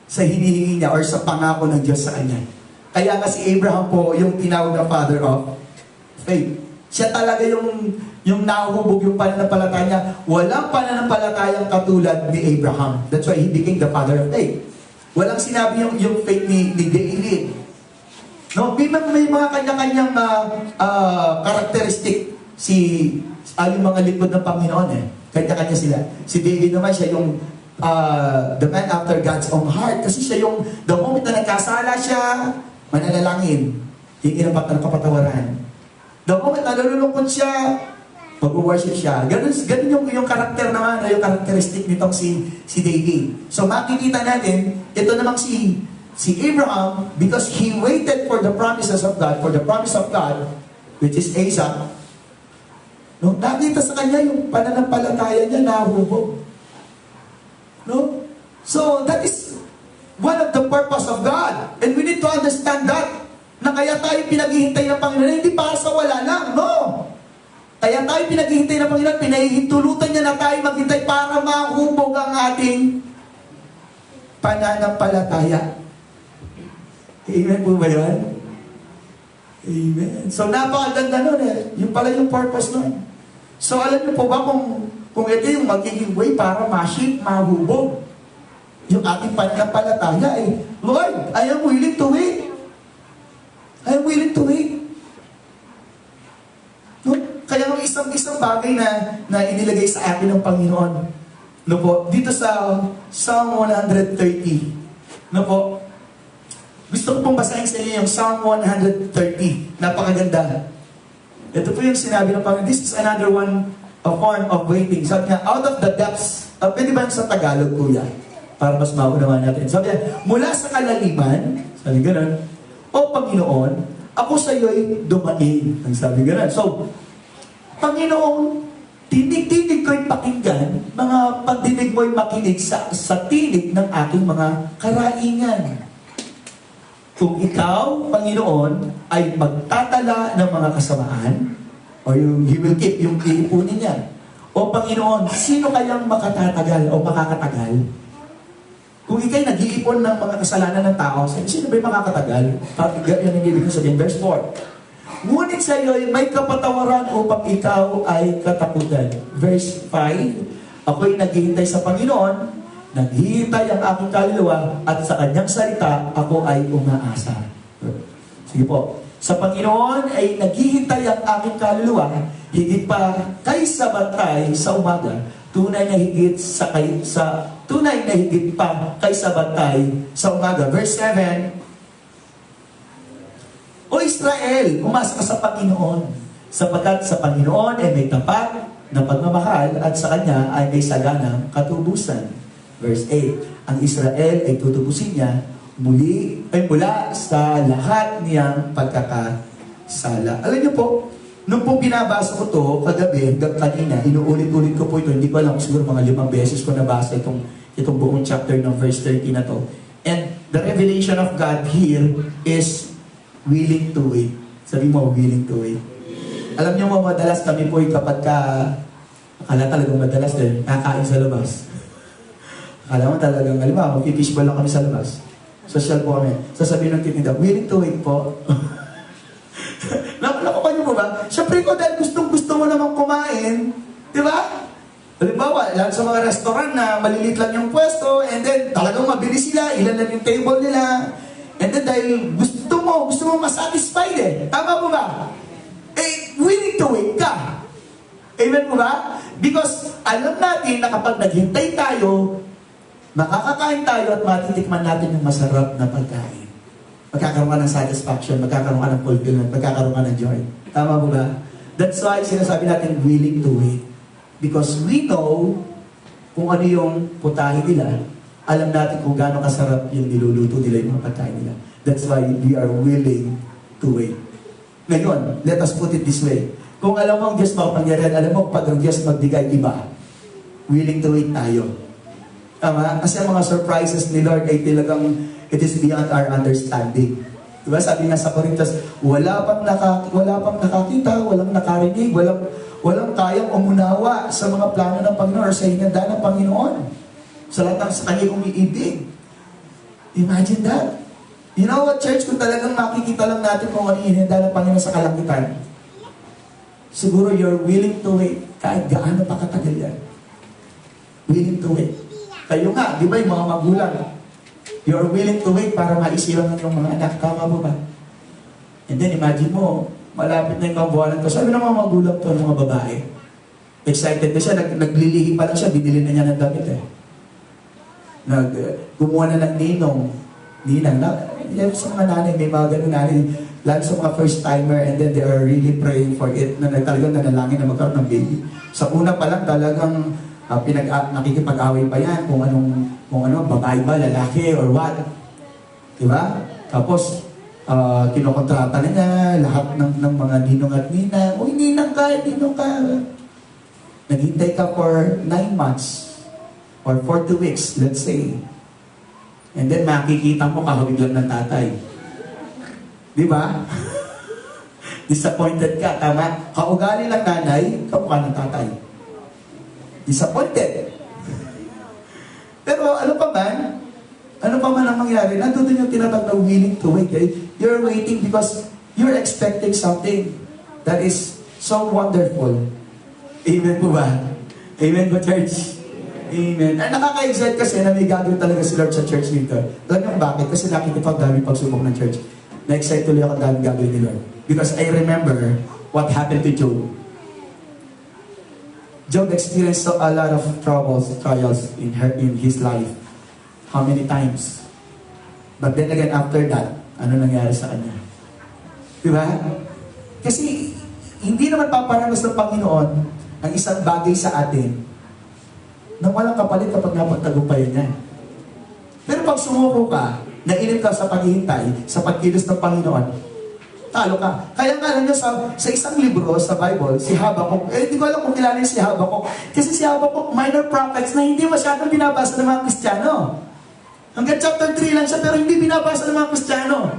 sa hinihingi niya or sa pangako ng Diyos sa kanya. Kaya nga si Abraham po yung tinawag na father of faith. Siya talaga yung nahuhubog yung pananampalataya niya. Walang pananampalatayang katulad ni Abraham. That's why he became the father of faith. Walang sinabi yung faith ni David. No, may mga kanya-kanyang karakteristik yung mga lingkod ng Panginoon eh. Kanya-kanya sila. Si David naman siya yung the man after God's own heart. Kasi siya yung, the moment na nagkasala siya, mananalangin, hingi ng kapatawaran. The moment na nalulungkot siya, mag-worship siya. Ganun yung karakter naman, yung karakteristik nitong si David. So makikita natin, ito namang si Abraham, because he waited for the promises of God, for the promise of God, which is Isaac. No, nakita sa kanya yung pananampalataya niya nahubog. No? So, that is one of the purpose of God. And we need to understand that. Na kaya tayo pinaghihintay ng Panginoon, hindi para sa wala lang. No! Kaya tayo pinaghihintay ng Panginoon, pinahihintulutan niya na tayo maghintay para mahubog ang ating pananampalataya. Amen po ba yun? Amen. So, napakaganda nun eh. Yung pala yung purpose nun. So, alam niyo po ba kung ito yung magiging way para ma-shape, mahubog yung ating pananampalataya eh. Lord, I am willing to wait. I am willing to wait. No? Kaya ang isang bagay na inilagay sa akin ng Panginoon, no po, dito sa Psalm 130, no po, gusto ko pong basahin sa inyo yung Psalm 130. Napakaganda. Ito po yung sinabi ng Panginoon. This is another one, a form of waiting. Sabi niya, out of the depths, pwede ba sa Tagalog, kuya? Para mas maunawan natin. Sabi niya, mula sa kalaliman, sabi ganun, o Panginoon, ako sa iyo'y dumating. Ang sabi ganun. So, Panginoon, tinig-tinig ko'y pakinggan, mga pagdinig mo'y makinig sa tinig ng aking mga karaingan. Kung ikaw, Panginoon, ay magtatala ng mga kasamaan, o yung he will keep, yung iipunin niya. O Panginoon, sino kayang makatatagal o makakatagal? Kung ikay nag-iipon ng mga kasalanan ng tao, sino ba'y makakatagal? Yan ang ibig sabihin, verse 4. Ngunit sa iyo ay may kapatawaran upang ikaw ay katakutan. Verse 5, ako'y naghihintay sa Panginoon, naghihintay ang aking kaluluwa, at sa kanyang salita ako ay umaasa. Sige po. Sa Panginoon ay naghihintay ang aking kaluluwa, higit pa kaysa bantay sa umaga, tunay na higit pa kaysa bantay sa umaga. Verse 7, O Israel, umasa ka sa Panginoon, sapagkat sa Panginoon ay may tapat na pagmamahal at sa Kanya ay may saganang katubusan. Verse 8, ang Israel ay tutubusin niya mula sa lahat niyang pagkakasala. Alam niyo po, nung po binabasa ko to kagabi, hanggang kanina, inuulit-ulit ko po ito, hindi ko alam, siguro mga 5 beses ko nabasa itong buong chapter ng verse 30 na to. And the revelation of God here is willing to wait. Sabi mo, willing to wait. Alam niyo mo, madalas kami po kapag akala talagang madalas din, nakain sa labas. Akala mo talagang, halimbawa, mag-fishball lang kami sa labas. Social po kami. Sasabihin ng titinda, willing to wait po. Nakuha niyo po ba? Siyempre ko, dahil gustong-gusto mo namang kumain, di ba? Halimbawa, lalo sa mga restaurant na malilit lang yung pwesto, and then talagang mabilis sila, ilan lang yung table nila. And then dahil gusto mo masatisfied eh. Tama po ba? Eh, willing to wait ka. Amen po ba? Because alam natin na kapag naghintay tayo, makakakain tayo at matitikman natin yung masarap na pagkain. Magkakaroon ka ng satisfaction, magkakaroon ka ng fulfillment, magkakaroon ka ng joy. Tama po ba? That's why sinasabi natin willing to wait. Because we know kung ano yung putahe nila, alam natin kung gaano kasarap yung niluluto nila, yung mga pagkain nila. That's why we are willing to wait. Ngayon, let us put it this way. Kung alam mo ang Diyos makapangyarihan, alam mo pag ang Diyos magbigay iba, willing to wait tayo. Tama? Kasi ang mga surprises ni Lord ay talagang it is beyond our understanding. Diba? Sabi nga sa Corinthos, wala pang nakakita, walang nakarinig, walang kayang umunawa sa mga plano ng Panginoon or sa hinanda ng Panginoon. Sa lahat ng sa kanyang umiibig. Imagine that. You know what, church? Kung talagang makikita lang natin kung ano yung hinanda ng Panginoon sa kalangitan, siguro you're willing to wait kahit gaano pa katagal yan. Willing to wait. Kayo nga, di ba yung mga magulang, you're willing to wait para maisilang ng mga anak. Tama mo ba? And then imagine mo, malapit na yung kabuhanan ko. Sabi ng mga magulang to, ng mga babae, excited na siya, naglilihi pa lang siya, binili na niya ng damit eh. Gumawa na ng ninang. Yan sa mga nanay, may mga ganun nanay, lalo sa mga first timer, and then they are really praying for it, na talagang nanalangin na magkaroon ng baby. Sa una pa lang talagang nakikipag-away pa yan kung ano, babae ba, lalaki, or what. Diba? Tapos, kinokontrata na niya lahat ng mga ninong at ninang. Uy, ninang ka. Naghintay ka for 9 months or 40 weeks, let's say. And then makikita mo kahawig lang ng tatay. Diba? Disappointed ka, tama? Kaugali lang nanay, kamukha ng tatay. Disappointed. Pero ano pa man ang mangyari, nandun yung tinatawag na willing to wait. Okay? You're waiting because you're expecting something that is so wonderful. Amen po ba? Amen ba, church? Amen. Ay, nakaka-excite kasi na may gagawin talaga si Lord sa church dito. Alam niyo bakit? Kasi nakikita ko dami pagsubok ng church. Na-excite tuloy ako dami gagawin ni Lord. Because I remember what happened to Job. Job experienced a lot of trials in his life. How many times? But then again, after that, ano nangyari sa kanya? Diba? Kasi, hindi naman paparanas ng Panginoon ang isang bagay sa atin nang walang kapalit kapag napagtagumpayan niya. Pero pag sumuko ka, nainip ka sa paghihintay, sa pagkilos ng Panginoon, talo ka. Kaya nga lang sa isang libro sa Bible, si Habakkuk, hindi ko alam kung kilala si Habakkuk. Kasi si Habakkuk, minor prophets na hindi masyadong binabasa ng mga Kristiyano. Hanggang chapter 3 lang siya, pero hindi binabasa ng mga Kristiyano.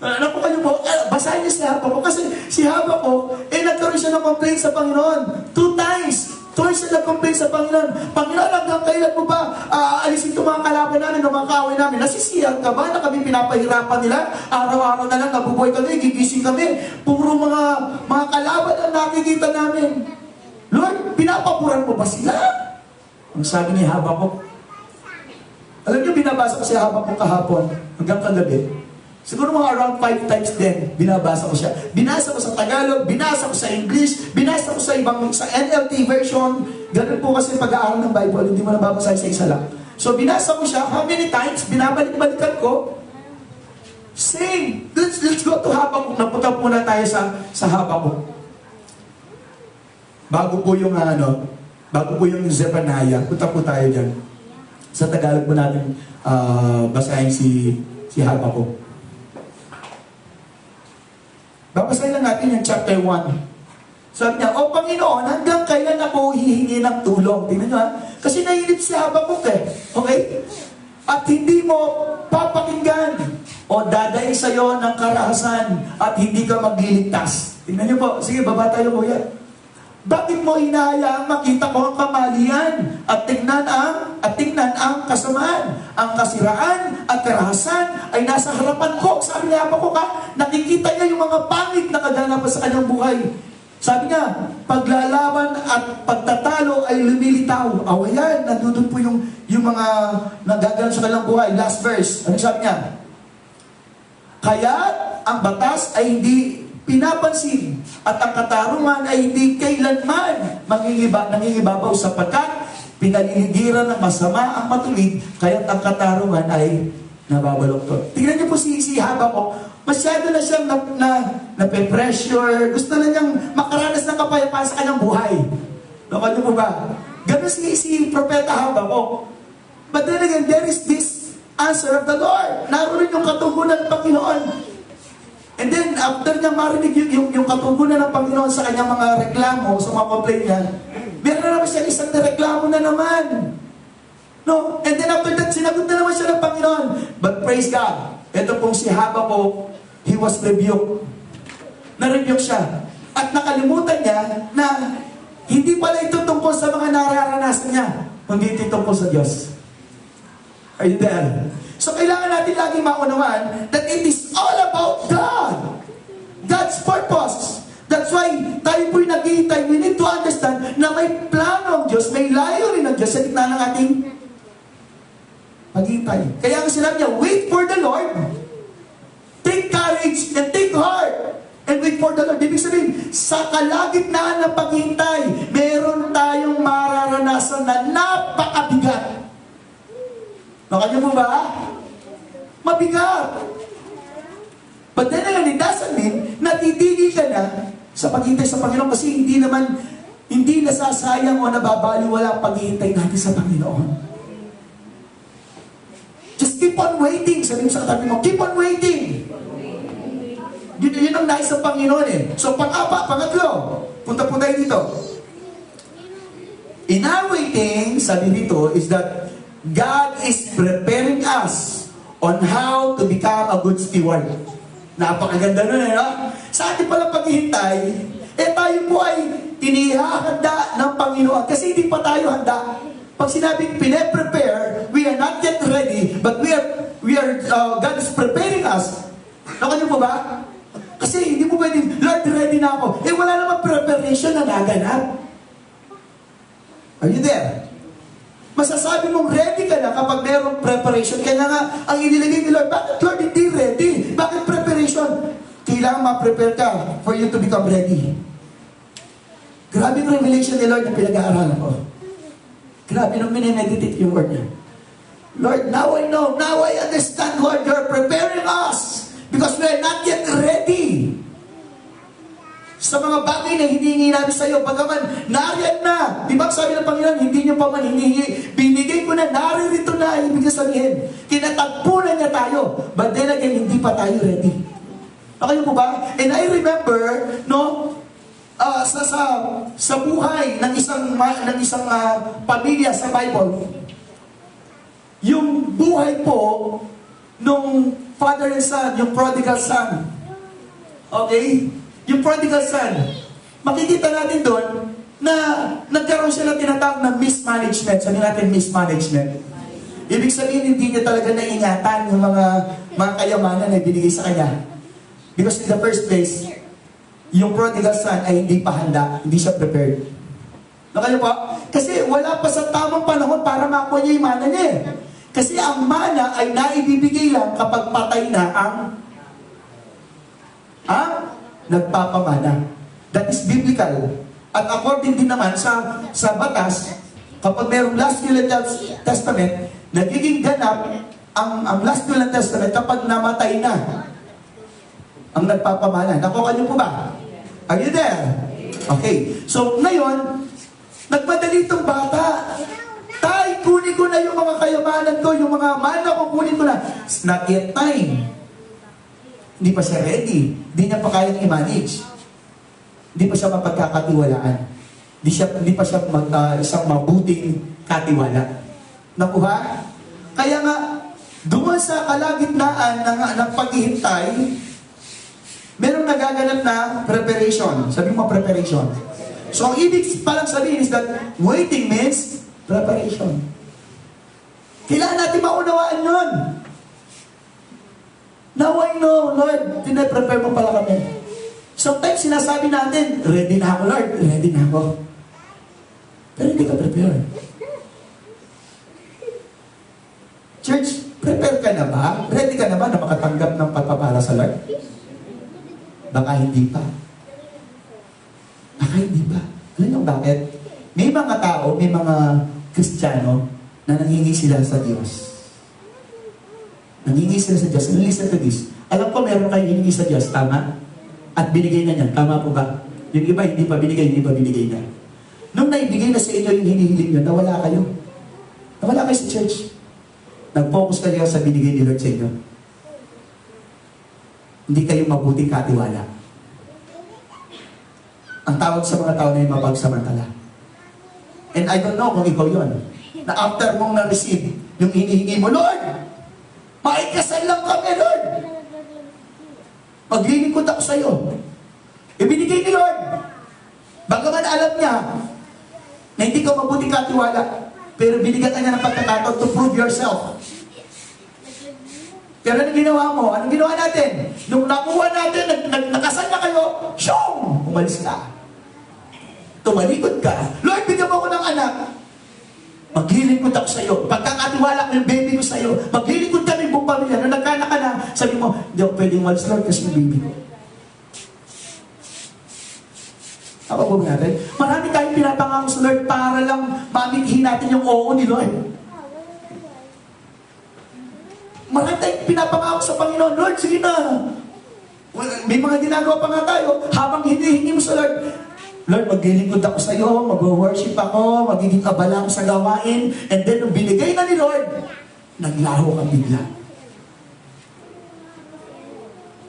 Ano po kayo po? Basahin niyo si Habakkuk. Kasi si Habakkuk, nagkaroon siya ng complaint sa Panginoon. 2 times. Twice siya nag-complain sa Panginoon. Panginoon, hanggang kailan mo ba alisin itong mga kalaban namin, ng mga kaaway namin? Nasisiyan ka ba na kami pinapahirapan nila? Araw-araw na lang, nabubuhay kami, gigising kami. Puro mga kalaban ang nakikita namin. Lord, pinapapuran mo ba sila? Ang sabi ni Habakkuk. Alam niyo, binabasa ko si Habakkuk kahapon, hanggang kagabi. Siguro mga around 5 times din, binabasa ko siya. Binasa ko sa Tagalog, binasa ko sa English, binasa ko sa sa NLT version. Ganun po kasi pag-aaral ng Bible, hindi mo nababasahin sa isa lang. So binasa ko siya, how many times? Binabalik-balikan ko. Same. Let's go to Habakkuk. Napunta muna tayo sa Habakkuk. Bago po yung Zephaniah, punta po tayo dyan. Sa Tagalog po natin basahin si Habakkuk. Babasahin lang natin yung chapter 1. Sabi niya, O Panginoon, hanggang kailan ako hihingi ng tulong? Tingnan nyo ha. Kasi nainip si Habakkuk eh. Okay? At hindi mo papakinggan o dadaig sa'yo ng karahasan at hindi ka magliligtas. Tingnan nyo po. Sige, baba tayo kuya. Bakit mo hinahayaang makita ko ang kamalian at tingnan ang kasamaan? Ang kasiraan at karahasan ay nasa harapan ko. Sabi niya pa ko nakikita niya yung mga pangit na kaganapan sa kanyang buhay. Sabi niya, paglalaban at pagtatalo ay lumilitaw. Ayan, nandun po yung mga nagaganap sa kanilang buhay. Last verse, ano sabi niya? Kaya ang batas ay hindi pinapansin at ang katarungan ay hindi kailanman nangingibabaw sapagkat pinaliligiran ng masama ang matuwid, kaya't ang katarungan ay nababaloktot. Tingnan niyo po si Habakuk, masyado na siyang nape-pressure, gusto na niyang makaranas ng kapayapaan sa kanyang buhay. Nakuha niyo po ba? Ganun si Propeta Habakuk. But then again, there is this answer of the Lord. Naroon yung katugunan ng Panginoon. And then, after niya marinig yung katugunan ng Panginoon sa kanyang mga reklamo, sa mga complaint niya, meron na naman siya isang reklamo na naman. No? And then after that, sinagot na naman siya ng Panginoon. But praise God, ito pong si Habakuk, he was rebuked. Na-rebuke siya. At nakalimutan niya na hindi pala ito tungkol sa mga nararanasan niya, kundi ito tungkol sa Diyos. Are you there? So kailangan natin lagi maunawaan that it is all about God. God's purpose. That's why tayo po'y naghihintay. We need to understand na may plano ng Diyos, may layo rin ng Diyos sa gitna ng ating paghihintay. Kaya ang sinabi niya, wait for the Lord. Take courage and take heart. And wait for the Lord. Ibig sabihin, sa kalagitnaan ng paghihintay, meron tayong mararanasan na napakabigat. Nakanya mo ba? Mabigat. But then again, it doesn't mean natitigil ka na sa paghihintay sa Panginoon kasi hindi nasasayang o nababaliwala ang paghihintay natin sa Panginoon. Just keep on waiting. Sabihin sa katabi mo, keep on waiting. Yun ang nais sa Panginoon eh. So pangatlo, punta tayo dito. In our waiting, sabi dito, is that God is preparing us on how to become a good steward. Napakaganda nun eh, no? Sa ating palang paghihintay, tayo po ay inihahanda ng Panginoon kasi hindi pa tayo handa. Pag sinabing pine-prepare, we are not yet ready, but God is preparing us. Nakanyo po ba? Kasi hindi po pwede, Lord, ready na ako. Wala namang preparation na naganap. Are you there? Masasabi mong ready ka na kapag mayroong preparation. Kaya nga, ang inilagay ni Lord, bakit Lord hindi ready? Bakit preparation? Kailangan ma-prepare ka for you to become ready. Grabe yung revelation ni Lord na pinag-aaralan ko. Grabe nung minimeditate yung word niya. Lord, now I know, now I understand, Lord, you're preparing us because we are not yet ready. Sa mga bagay na hinihingi namin sa iyo, bagaman, nariyan na. Di ba sabi ng Panginoon, hindi nyo pa man hinihingi. Binigay ko na, naririto na, ibig sabihin. Kinatagpo na niya tayo. But then again, hindi pa tayo ready. Okay po ba? And I remember, no, sa buhay ng isang pamilya sa Bible, yung buhay po nung father and son, yung prodigal son. Okay? Yung prodigal son, makikita natin doon na nagkaroon siya ng tinatawag na mismanagement. Sabi natin mismanagement. Ibig sabihin, hindi niya talaga naingatan yung mga kayamanan na binigay sa kanya. Because in the first place, yung prodigal son ay hindi pa handa, hindi siya prepared. Nakaya po? Kasi wala pa sa tamang panahon para makuha niya yung mana niya eh. Kasi ang mana ay naibibigay lang kapag patay na ang nagpapamana. That is biblical. At according din naman sa batas, kapag mayroong last will and testament, nagiging ganap ang last will and testament kapag namatay na ang nagpapamana. Nakuha niyo po ba? Are you there? Okay. So, ngayon, nagmadali itong bata. Tay, kunin ko na yung mga kayamanan ko, yung mga mana ko, kunin ko na. It's not yet time. Hindi pa siya ready. Hindi niya pa kayang i-manage. Hindi pa siya mapagkakatiwalaan. Hindi pa siya isang mabuting katiwala. Nakuha? Kaya nga, doon sa kalagitnaan ng paghihintay, merong nagaganap na preparation. Sabi mo preparation. So, ang ibig palang sabihin is that waiting means preparation. Kailangan natin maunawaan yun. Now I know, Lord, pinaprepare mo pala kami. Sometimes sinasabi natin, ready na ako, Lord, ready na ako. Pero hindi ka prepare. Church, prepare ka na ba? Ready ka na ba na makatanggap ng pagpapala sa Lord? Baka hindi pa. Baka hindi pa. Alam niyo bakit? May mga tao, may mga Kristiyano na nangingi sila sa Diyos. Nangingi sila sa Diyos. Listen to this. Alam ko meron kayo hiningi sa Diyos, tama? At binigay na niya. Tama po ba? Yung iba hindi pa binigay, hindi pa binigay na. Nung naibigay na sa inyo yung hinihiling nyo, nawala kayo. Nawala kayo sa church. Nag-focus kayo sa binigay ni Lord sa inyo. Hindi kayo mabuting katiwala. Ang tawag sa mga tao na yung mapagsamantala. And I don't know kung ikaw yun. Na after mong na-receive yung hinihingi mo, Lord, maikasal lang kami, Lord. Maglilingkod ako sa iyo. Ibinigay ni Lord. Bagaman alam niya na hindi ka mabuting katiwala, pero binigyan ka niya ng pagkakataon to prove yourself. Pero anong ginawa mo? Anong ginawa natin? Nung nakuha natin, nakasal na kayo, syong! Umalis ka. Tumalikod ka. Lord, bigyan mo ko ng anak. Maglilingkod ako sa iyo. Pagkakatiwala ko yung baby ko sa iyo. Maglilingkod kami buong pamilya. Nung nagkaanak ka na, sabi mo, hindi ako pwedeng umalis, Lord, kasi yung baby ko. Ako po natin. Marami tayong pinapangako sa Lord para lang mamithin natin yung oo ni Lord. Marami tayong pinapangako sa Panginoon, Lord, sige na. May mga ginagawa pa nga tayo. Habang hinihingi mo sa Lord, Lord, maglilingkod ako sa iyo, mag-worship ako, magiging abala ako sa gawain, and then nung binigay na ni Lord, naglaho kang bigla.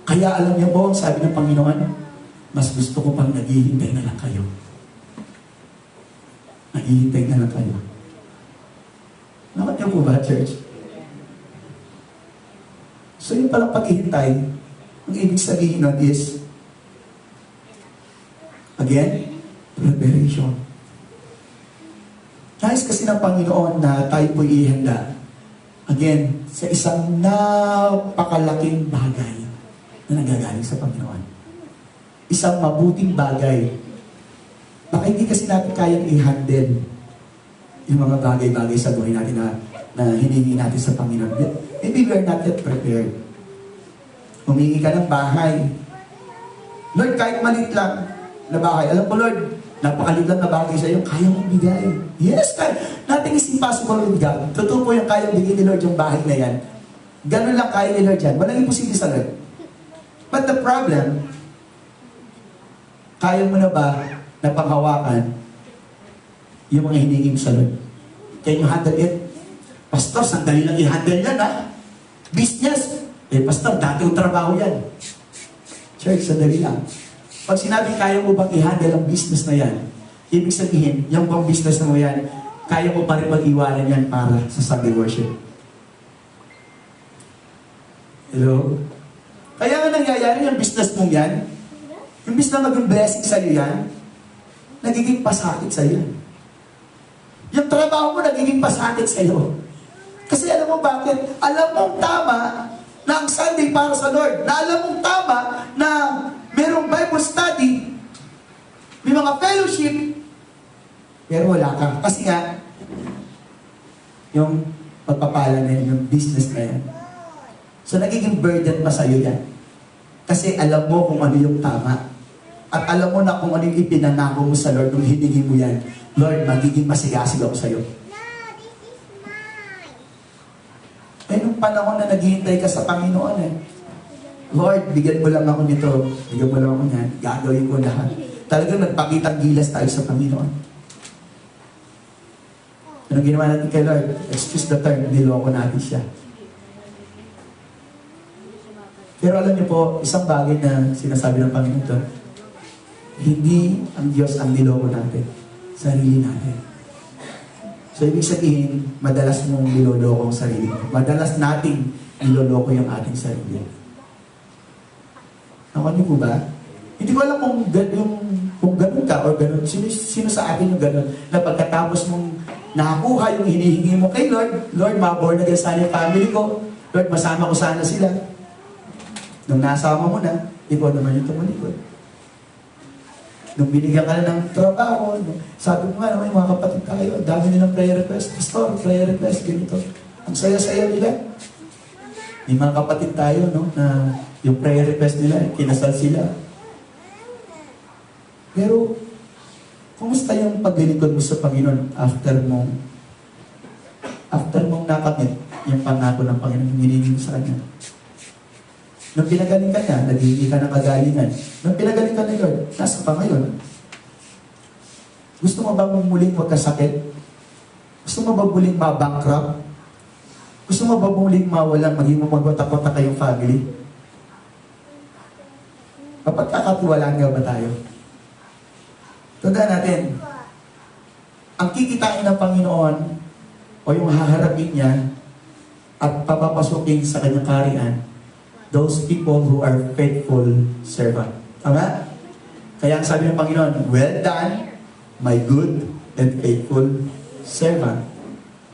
Kaya alam niyo po, sabi ng Panginoon, mas gusto ko pang naghihintay na lang kayo. Naghihintay na lang kayo. Naman niyo po ba, church? So yung palang paghihintay, ang ibig sabihin nun is, again, preparation. Nais kasi ng Panginoon na tayo po'y ihanda. Again, sa isang napakalaking bagay na nagagaling sa Panginoon. Isang mabuting bagay. Baka hindi kasi natin kayang i-handle yung mga bagay-bagay sa buhay natin na hinihingi natin sa Panginoon. Maybe we are not yet prepared. Humingi ka ng bahay. Lord, kahit maliit lang na bahay. Alam ko, Lord, napakaliit lang na bagay sa iyo, kaya mong bigay. Yes, nothing is impossible with God. Totoo po yung kayang bigay ni Lord yung bahay na yan. Ganun lang kaya ni Lord yan. Walang imposible sa Lord. But the problem, kaya mo na ba na panghawakan yung mga hinihingi mo sa Lord? Can you handle it? Pastor, sandali lang i-handle yan, ha? Business. Pastor, dati yung trabaho yan. Church, sandali lang. Pag sinabi, kaya mo bang i-handle ang business na yan? Ibig sabihin, yung bang business na mo yan, kaya mo pa rin mag-iwanan yan para sa Sunday worship. Hello? Kaya nga nangyayari yung business mong yan, yung business na maging blessing sa'yo yan, nagiging pasakit sa'yo. Yung trabaho mo nagiging pasakit sa'yo. Kasi alam mo bakit? Alam mong tama na ang Sunday para sa Lord. Na alam mong tama na merong Bible study, may mga fellowship, pero wala ka. Kasi nga, yung pagpapala na yun, yung business na yan. So nagiging burden pa sa'yo yan. Kasi alam mo kung ano yung tama. At alam mo na kung ano yung ipinanako mo sa Lord nung hiningi mo yan. Lord, magiging masigasig ako sa'yo. Eh, nung panahon na naghihintay ka sa Panginoon Lord, bigyan mo lang ako nito. Bigyan mo lang ako niyan. Gagawin ko lahat. Talagang nagpakitang gilas tayo sa Panginoon. Anong ginawa natin kay Lord? Excuse the term, niloko natin siya. Pero alam niyo po, isang bagay na sinasabi ng Panginoon ito, hindi ang Diyos ang niloko natin. Sarili natin. So, ibig sabihin, madalas mong niloloko ang sarili. Madalas nating niloloko yung ating sarili. Ako niyo po ba? Hindi ko alam kung ganun ka or ganun. Sino sa atin yung ganun? Na pagkatapos mong nakakuha yung hinihingi mo kay Lord, Lord, maborn again sana yung family ko. Lord, masama ko sana sila. Nung nasama mo na, ikaw naman yung tumalikod. Nung binigyan ka na ng trabaho, sabi mo nga, may mga kapatid tayo, ang dami nilang prayer request. Pastor, prayer request, ganito. Ang saya-saya nila. May mga kapatid tayo, no, na yung prayer request nila, kinasal sila. Pero, kumusta yung paglilingkod mo sa Panginoon after mong nakamit yung pangako ng Panginoon, hinihingi mo sa Kanya? Nung pinagaling ka niya, naghihingi ka ng kagalingan. Nung pinagaling ka ni Lord, nasa pa ngayon. Gusto mo ba muling magkasakit? Gusto mo ba muling ma-bankrupt? Gusto mo ba muling mawalang maging magwatak-watak kayong family? Mapagkakatiwalaan nga ba tayo? Tandaan natin, ang kikitain ng Panginoon o yung haharapin niya at papapasukin sa kanyang kaharian, those people who are faithful servant. Tama? Kaya ang sabi ng Panginoon, well done, my good and faithful servant.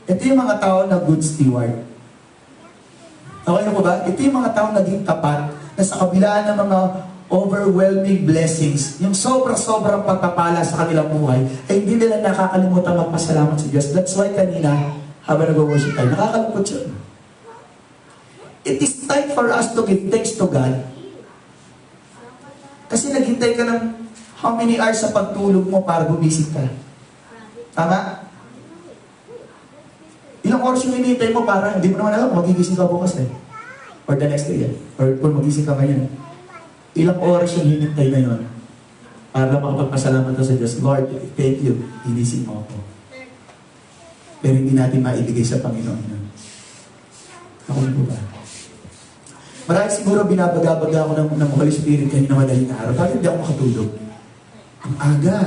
Ito yung mga tao na good steward. Okay na po ba? Ito yung mga tao naging tapat na sa kabilaan ng mga overwhelming blessings, yung sobrang pagpapala sa kanilang buhay, ay hindi nila nakakalimutan magpasalamat sa Diyos. That's why kanina, habang nag-worship tayo, nakakalungkot yun. It is time for us to give thanks to God. Kasi naghintay ka ng how many hours sa pagtulog mo para gumising ka? Tama? Ilang oras yung hinihintay mo para, hindi mo naman alam, magigising ka bukas eh. Or the next day, or magising ka ngayon. Ilang oras yung hinintay na yun para makapagpasalamat sa Diyos. Lord, thank you. Inisip mo ako. Pero hindi natin maibigay sa Panginoon yun. Ako po ba? Marami siguro binabaga-baga ako ng Holy Spirit kanina madaling araw. Bakit hindi ako makatulog? Ang aga.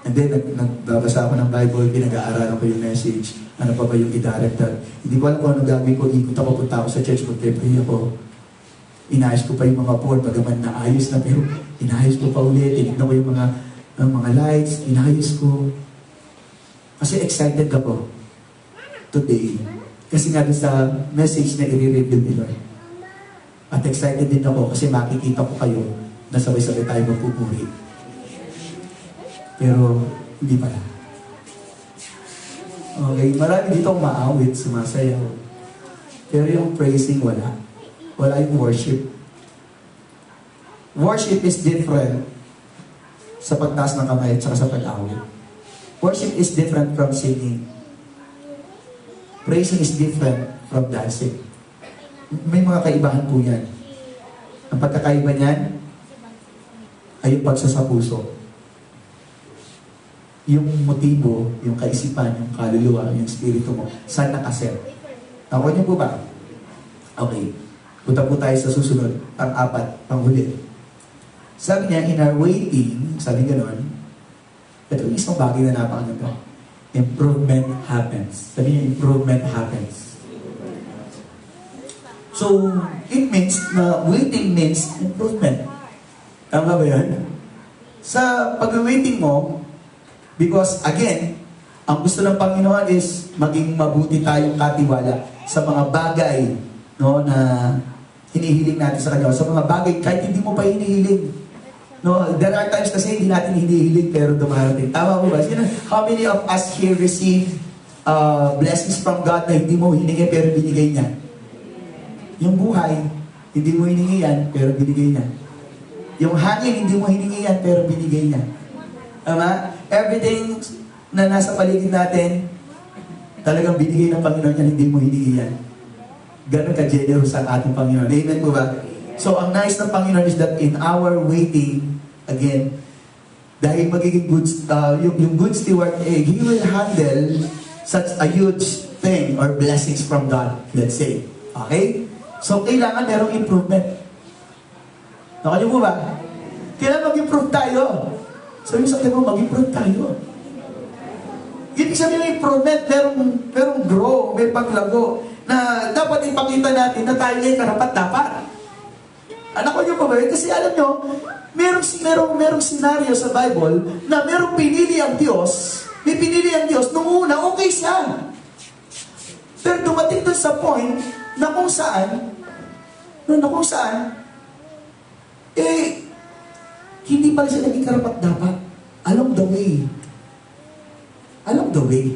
And then, nagbabasa ako ng Bible, pinag-aaralan ko yung message. Ano pa ba yung i-director? Hindi ko alam kung ano gagawin ko. Ikot ako, punta ako sa church, mag-pray ako. Inayos ko pa yung mga board, bagaman naayos na, pero inayos ko pa ulit, tinignan ko yung mga lights, inayos ko. Kasi excited ako today. Kasi nga doon sa message na i-reveal ni Lord. At excited din ako kasi makikita ko kayo na sabay-sabay tayo magpupuri. Pero hindi pala. Okay, marami dito maawit, sumasayaw. Pero yung praising wala. Wala yung worship. Worship is different sa pagtaas ng kamay at saka sa pag-awit. Worship is different from singing. Praising is different from dancing. May mga kaibahan po yan. Ang pagkakaiba niyan ay yung pagsasapuso. Yung motibo, yung kaisipan, yung kaluluwa, yung spirito mo, saan nakaset? Ako niyo po ba? Okay. Punta po tayo sa susunod, pang-apat, panghuli. Sabi niya, in our waiting, sabi gano'n, ito yung isang bagay na napakaganda. Improvement happens. Sabi niya, improvement happens. So, it means na waiting means improvement. Tama ba yan? Sa pag-waiting mo, because again, ang gusto ng Panginoon is maging mabuti tayong katiwala sa mga bagay, no, na hinihiling natin sa Kanya. Sa mga bagay, kahit hindi mo pa hinihiling. No, there are times kasi hindi natin hinihiling pero dumarating. Tama mo ba? How many of us here receive blessings from God na hindi mo hiningi pero binigay niya? Yung buhay, hindi mo hiningi yan pero binigay niya. Yung hangin, hindi mo hiningi yan pero binigay niya. Tama? Everything na nasa paligid natin, talagang binigay ng Panginoon yan, hindi mo hiningi yan. Ganun ka-generous ang ating Panginoon. Amen po ba? So, ang nice ng Panginoon is that in our waiting, again, dahil magiging good, yung good steward, He will handle such a huge thing or blessings from God, let's say. Okay? So, kailangan merong improvement. Nakalimutan mo ba? Kailangan mag-improve tayo. So, yung sabi mo, mag-improve tayo. Ibig sabihin ng improvement, merong grow, may paglago, na dapat ipakita natin na tayo ay karapat-dapat. Anak ko nyo pa ba? Kasi alam nyo, merong senaryo sa Bible na merong pinili ang Diyos, may pinili ang Diyos, nung una, okay siya. Pero dumating doon sa point na kung saan, hindi pala siya naging karapat-dapat. Along the way. Along the way.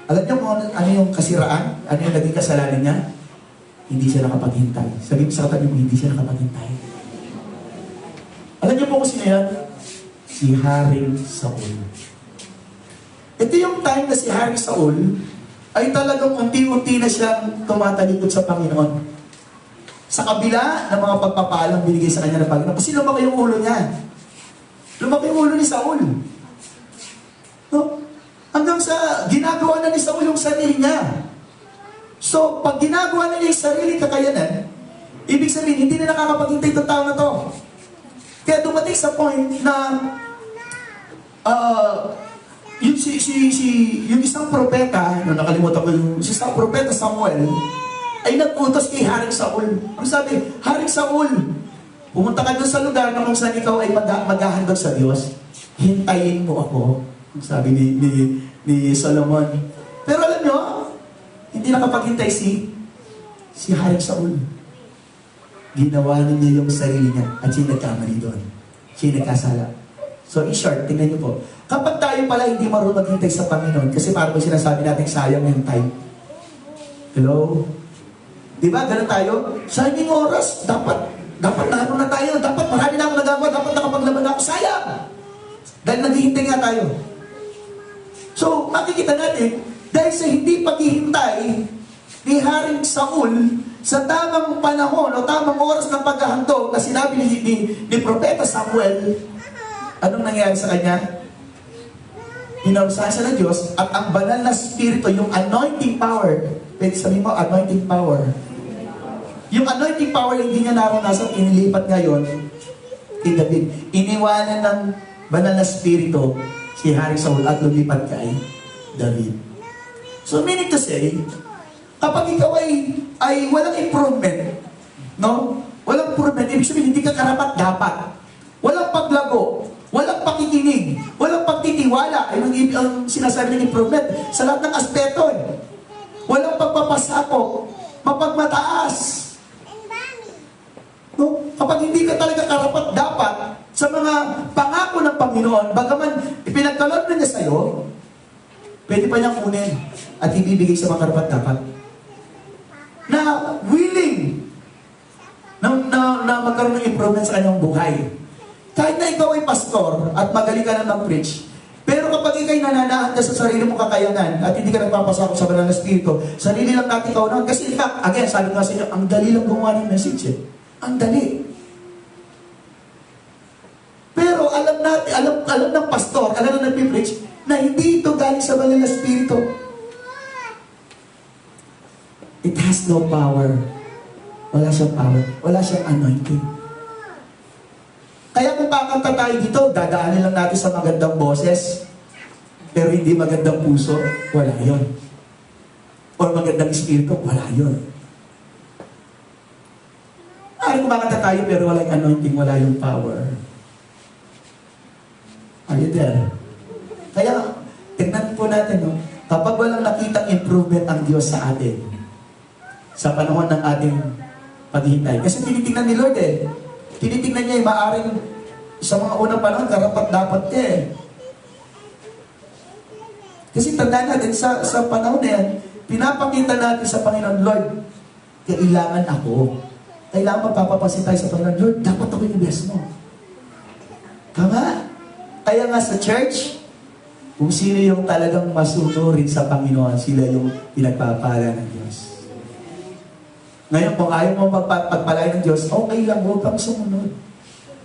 Alam niyo kung ano yung kasiraan? Ano yung naging kasalanan niya? Hindi siya nakapaghintay. Sabi mo sa katabi mo, hindi siya nakapaghintay. Alam niyo po kung sino yan? Si Haring Saul. Ito yung time na si Haring Saul ay talagang unti-unti na siyang tumatalikod sa Panginoon. Sa kabila ng mga pagpapalang binigay sa kanya ng Panginoon. Kasi lumaki yung ulo niya. Lumaki yung ulo ni Saul. No? Hanggang sa ginagawa na ni Saul yung sarili niya. So, pag ginagawa na niya yung sarili kakayanan, ibig sabihin, hindi na nakakapaghintay itong tao na to. Kaya dumating sa point na yung isang propeta, nakalimutan ko yung isang propeta Samuel, ay nag-utos kay Haring Saul. Ang sabi, Haring Saul, pumunta ka doon sa lugar na kung saan ikaw ay maghahandog sa Diyos. Hintayin mo ako. Ang sabi ni Solomon. Pero alam nyo, hindi nakapaghintay si Haring Saul. Ginawa niya yung sarili niya at siya nagkamali doon. Siya nagkasala. So in short, tingnan niyo po. Kapag tayo pala hindi marunong maghintay sa Panginoon, kasi parang sinasabi natin sayang yung time. Hello? Di ba? Ganun tayo. Sayang yung oras. Dapat na tayo. Dapat marami na ako nagagawa. Dapat nakapaglaban ako. Sayang! Dahil naghihintay nga tayo. So, makikita natin, dahil sa hindi paghihintay ni Haring Saul sa tamang panahon o tamang oras ng paghahandog na sinabi ni Propeta Samuel, anong nangyari sa kanya? Pinausahan siya ng Diyos at ang banal na spirito, yung anointing power, pwede sabihin mo, anointing power. Yung anointing power hindi niya naranasan, inilipat ngayon kay David. Iniwanan ng banal na spirito si Haring Saul at lumipat kay David. So meaning to say, kapag ikaw ay walang improvement, no? Walang improvement, ibig sabihin hindi ka karapat dapat. Walang paglago, walang pakikinig, walang pagtitiwala, ay ang sinasabi ng improvement sa lahat ng aspeto. Walang pagpapasakop, mapagmataas. No? Kapag hindi ka talaga karapat dapat sa mga pangako ng Panginoon, bagaman ipinagkaloob na niya sa'yo, pwede pa niyang kunin at ibibigay sa mga karapat dapat. Na willing na magkaroon ng improvement sa kanyang buhay. Kahit na ikaw ay pastor at magaling ka na mag-preach, pero kapag ikaw'y nananahan ka sa sarili mong kakayanan at hindi ka nagpapasakop sa banal na spirito, sarili lang natin ikaw na. Kasi in fact, again, sabi ko sa inyo, ang dali lang gumawa ng message eh. Ang dali. Pero alam ng pastor, alam ng nagpipreach, na hindi ito galing sa banal na spirito. It has no power. Wala siyang power. Wala siyang anointing. Kaya kung kakanta tayo dito, dadaanin lang natin sa magandang boses, pero hindi magandang puso, wala yon. Or magandang espiritu, wala yon. Ay, kumakanta tayo pero walang anointing, wala yung power. Are you there? Kaya, tignan po natin, no? Kapag walang nakitang improvement ang Diyos sa atin, sa panahon ng ating paghihintay. Kasi tinitingnan ni Lord eh. Tinitingnan niya maaring sa mga unang panahon, karapat dapat niya eh. Kasi tandaan natin, sa panahon na yan, pinapakita natin sa Panginoon, Lord, kailangan ako. Kailangan magpapapasin tayo sa Panginoon, Lord, dapat ako yung best mo. Tama? Kaya nga sa church, kung sino yung talagang masunurin sa Panginoon, sila yung pinagpapala ng Diyos. Ngayon, kung ayaw mo magpagpalay ng Diyos, okay lang, huwag kang sumunod.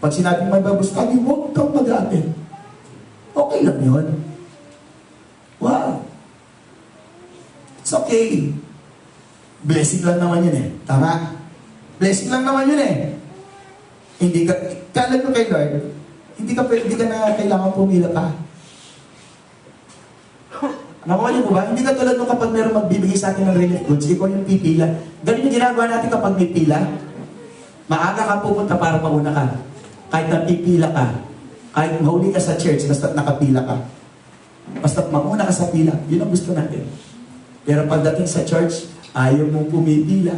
Pag sinabing may bagustuhan, huwag kang mag-atin. Okay lang yun. Wow. It's okay. Blessing lang naman yun eh. Tama? Blessing lang naman yun eh. Hindi ka, kala nyo kay Lord, hindi ka na kailangan pumila pa. Nakuha niyo po ba? Hindi ka tulad nung kapag meron magbibigay sa atin ng relief goods, ikaw yung pipila. Ganun yung ginagawa natin kapag may pila. Maaga ka pupunta para mauna ka. Kahit napipila ka. Kahit mahuli ka sa church, basta nakapila ka. Basta mauna ka sa pila. Yun ang gusto natin. Pero pagdating sa church, ayaw mong pumipila.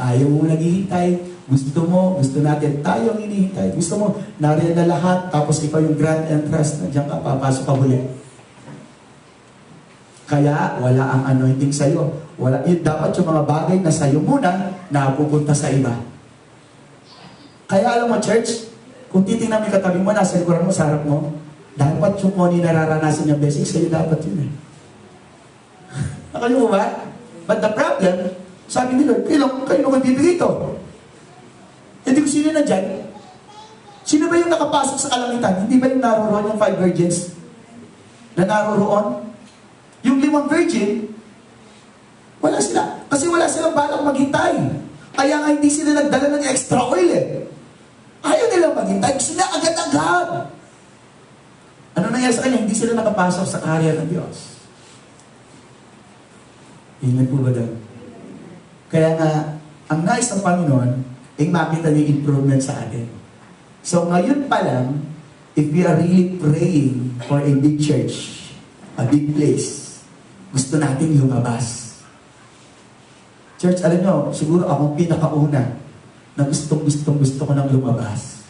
Ayaw mong naghihintay. gusto natin, tayo ang hinihintay. Gusto mo, nariyan na lahat, tapos ikaw yung grand entrance, nandiyan ka, papasok ka huli. Kaya, wala ang anointing sa'yo. Wala, yun, dapat yung mga bagay na sa'yo muna, napupunta sa iba. Kaya alam mo, church, kung titingnan mo yung katabi mo, nasa likuran mo, sa harap mo, dapat yung kung ano yung nararanasan niya blessing, sa'yo dapat yun eh. Nakalimu mo ba? But the problem, sabi ni Lord, kayo naman bibigay ito. Hindi ko sino na dyan. Sino ba yung nakapasok sa kalangitan? Hindi ba yung naroroon yung 5 virgins? Na naroroon? Yung 5 virgin, wala sila. Kasi wala silang balak maghintay. Kaya nga hindi sila nagdala ng extra oil eh. Ayaw nilang maghintay. Gusto na agad-agad. Ano nangyari sa kanya? Hindi sila nakapasok sa kaharian ng Diyos. Amen po ba doon? Kaya nga, ang nais ng Panginoon ay makita niya yung improvement sa atin. So ngayon pa lang, if we are really praying for a big church, a big place, gusto natin lumabas. Church, alam nyo, siguro akong pinakauna na gusto ko nang lumabas.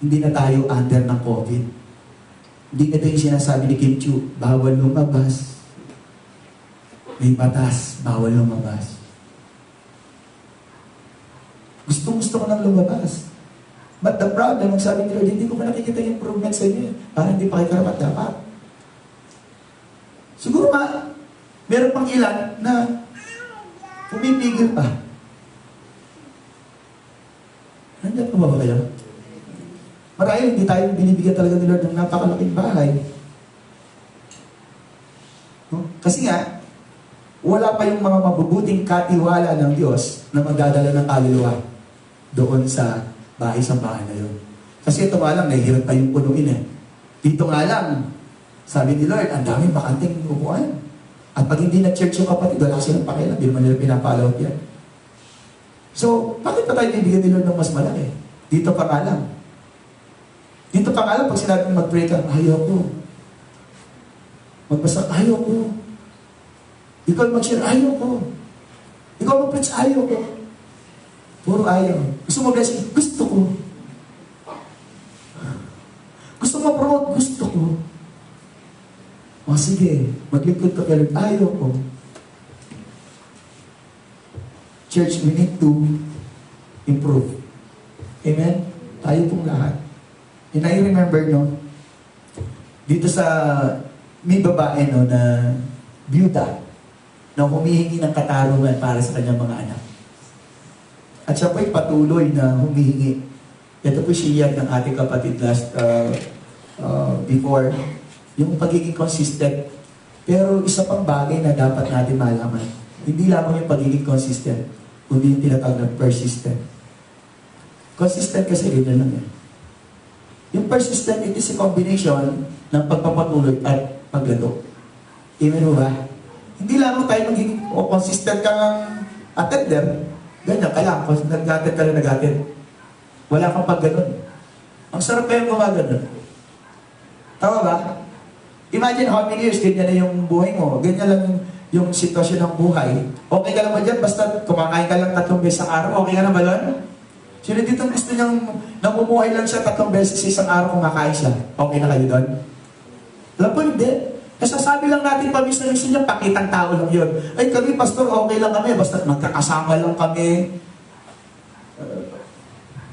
Hindi na tayo under ng COVID. Hindi na ito yung sinasabi ni Kim Chiu, bawal lumabas. May batas, bawal lumabas. Gusto ko nang lumabas. But the problem, ang sabi ni Lord, hindi ko pa nakikita yung improvement sa inyo. Parang hindi pa kayo karapat dapat. Siguro nga, meron pang ilan na pumipigil pa. Nandiyan pa ba kayo? Marahil hindi tayo binibigyan talaga ni Lord ng napakalaking bahay. No? Kasi nga, wala pa yung mga mabubuting katiwala ng Diyos na magdadala ng kaluluwa doon sa bahay-sambahan na yun. Kasi ito nga lang, nahihirap pa yung punuin eh. Dito nga lang, sabi ni Lord, ang daming bakanting upuan. At pag hindi na-church yung kapatid, wala silang pakialam, hindi naman nila pinapalawat yan. So, bakit pa tayo bibigyan ni Lord ng mas malaki? Dito pa nga lang. Dito pa nga lang, pag sinabi mag-pray ka, ayaw ko. Magbasa, ayaw ko. Ikaw mag-share, ayaw ko. Ikaw mag-preach, ayaw ko. Puro ayaw. Gusto mo blessing? Gusto ko. Gusto mo promote? Gusto ko. O sige, maglingkod ka kaya, ayaw ko. Church, we need to improve. Amen? Tayo pong lahat. And I remember, no, dito sa, may babae, no, na byuda, na humihingi ng katarungan para sa kanyang mga anak. At siya po'y patuloy na humihingi. Ito po siya ng ating kapatid before, yung pagiging consistent. Pero isa pang bagay na dapat natin malaman, hindi lamang yung pagiging consistent, kundi yung tinatawag na persistent. Consistent kasi ganyan lang yan. Yung persistent, it is a combination ng pagpapatuloy at paglato. Amen mo ba? Hindi lamang tayo magiging consistent kang attender, ganyan, kaya nag-attend ka na nag-attend. Wala kang pag ganun. Ang sarap kayong gumagano. Tama ba? Imagine how many years ganyan na yung buhay mo. Ganyan lang yung sitwasyon ng buhay. Okay ka lang ba dyan? Basta kumakain ka lang 3 beses sa araw. Okay ka na ba doon? Sino dito gusto niyang namumuhay lang siya 3 beses sa isang araw kumakain siya? Okay na kayo doon? Alam po, hindi. Nasasabi lang natin paminsan-minsan niya, pakitang tao lang yun. Ay kami, pastor, okay lang kami. Basta magkakasama lang kami.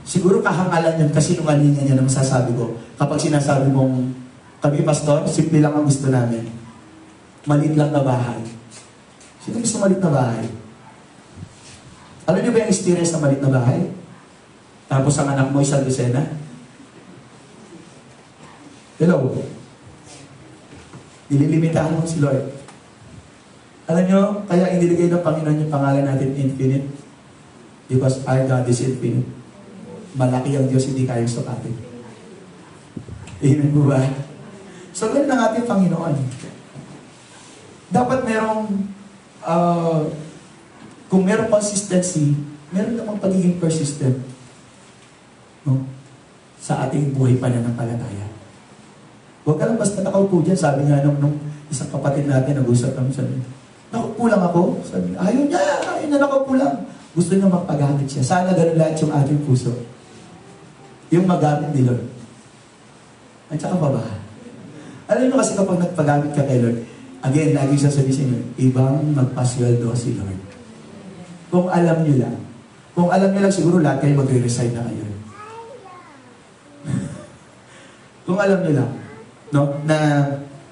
Siguro kahangalan yun kasi nungalingan niya na masasabi ko. Kapag sinasabi mong, kami, pastor, simple lang ang gusto namin. Maliit lang na bahay. Sino gusto maliit na bahay? Alam niyo ba yung experience na maliit na bahay? Tapos ang anak mo isang dosena? Hello? Nililimitahan mo si Lord. Alam niyo, kaya inilagay ng Panginoon yung pangalan natin infinite. Because our God is infinite. Malaki ang Diyos, hindi kayang sukatin. Amen po ba? So, ganun ang ating Panginoon. Dapat merong, kung merong consistency, meron namang pagiging persistent. No? Sa ating buhay pananampalataya. Huwag ka lang basta nakaupo dyan. Sabi nga nung isang kapatid natin, nag-usap kami, sabi, nakaupo lang ako. Sabi, ayaw niya nakaupo lang. Gusto niya magpagamit siya. Sana ganun lahat yung ating puso. Yung magamit ni Lord. At saka pa ba? Alam niyo kasi kapag nagpagamit ka kay Lord, again, lagi sasabihin sa inyo, ibang magpasweldo si Lord. Kung alam niyo lang. Kung alam niyo lang, siguro lahat kayo magre-resign na kayo. Kung alam niyo lang, no, na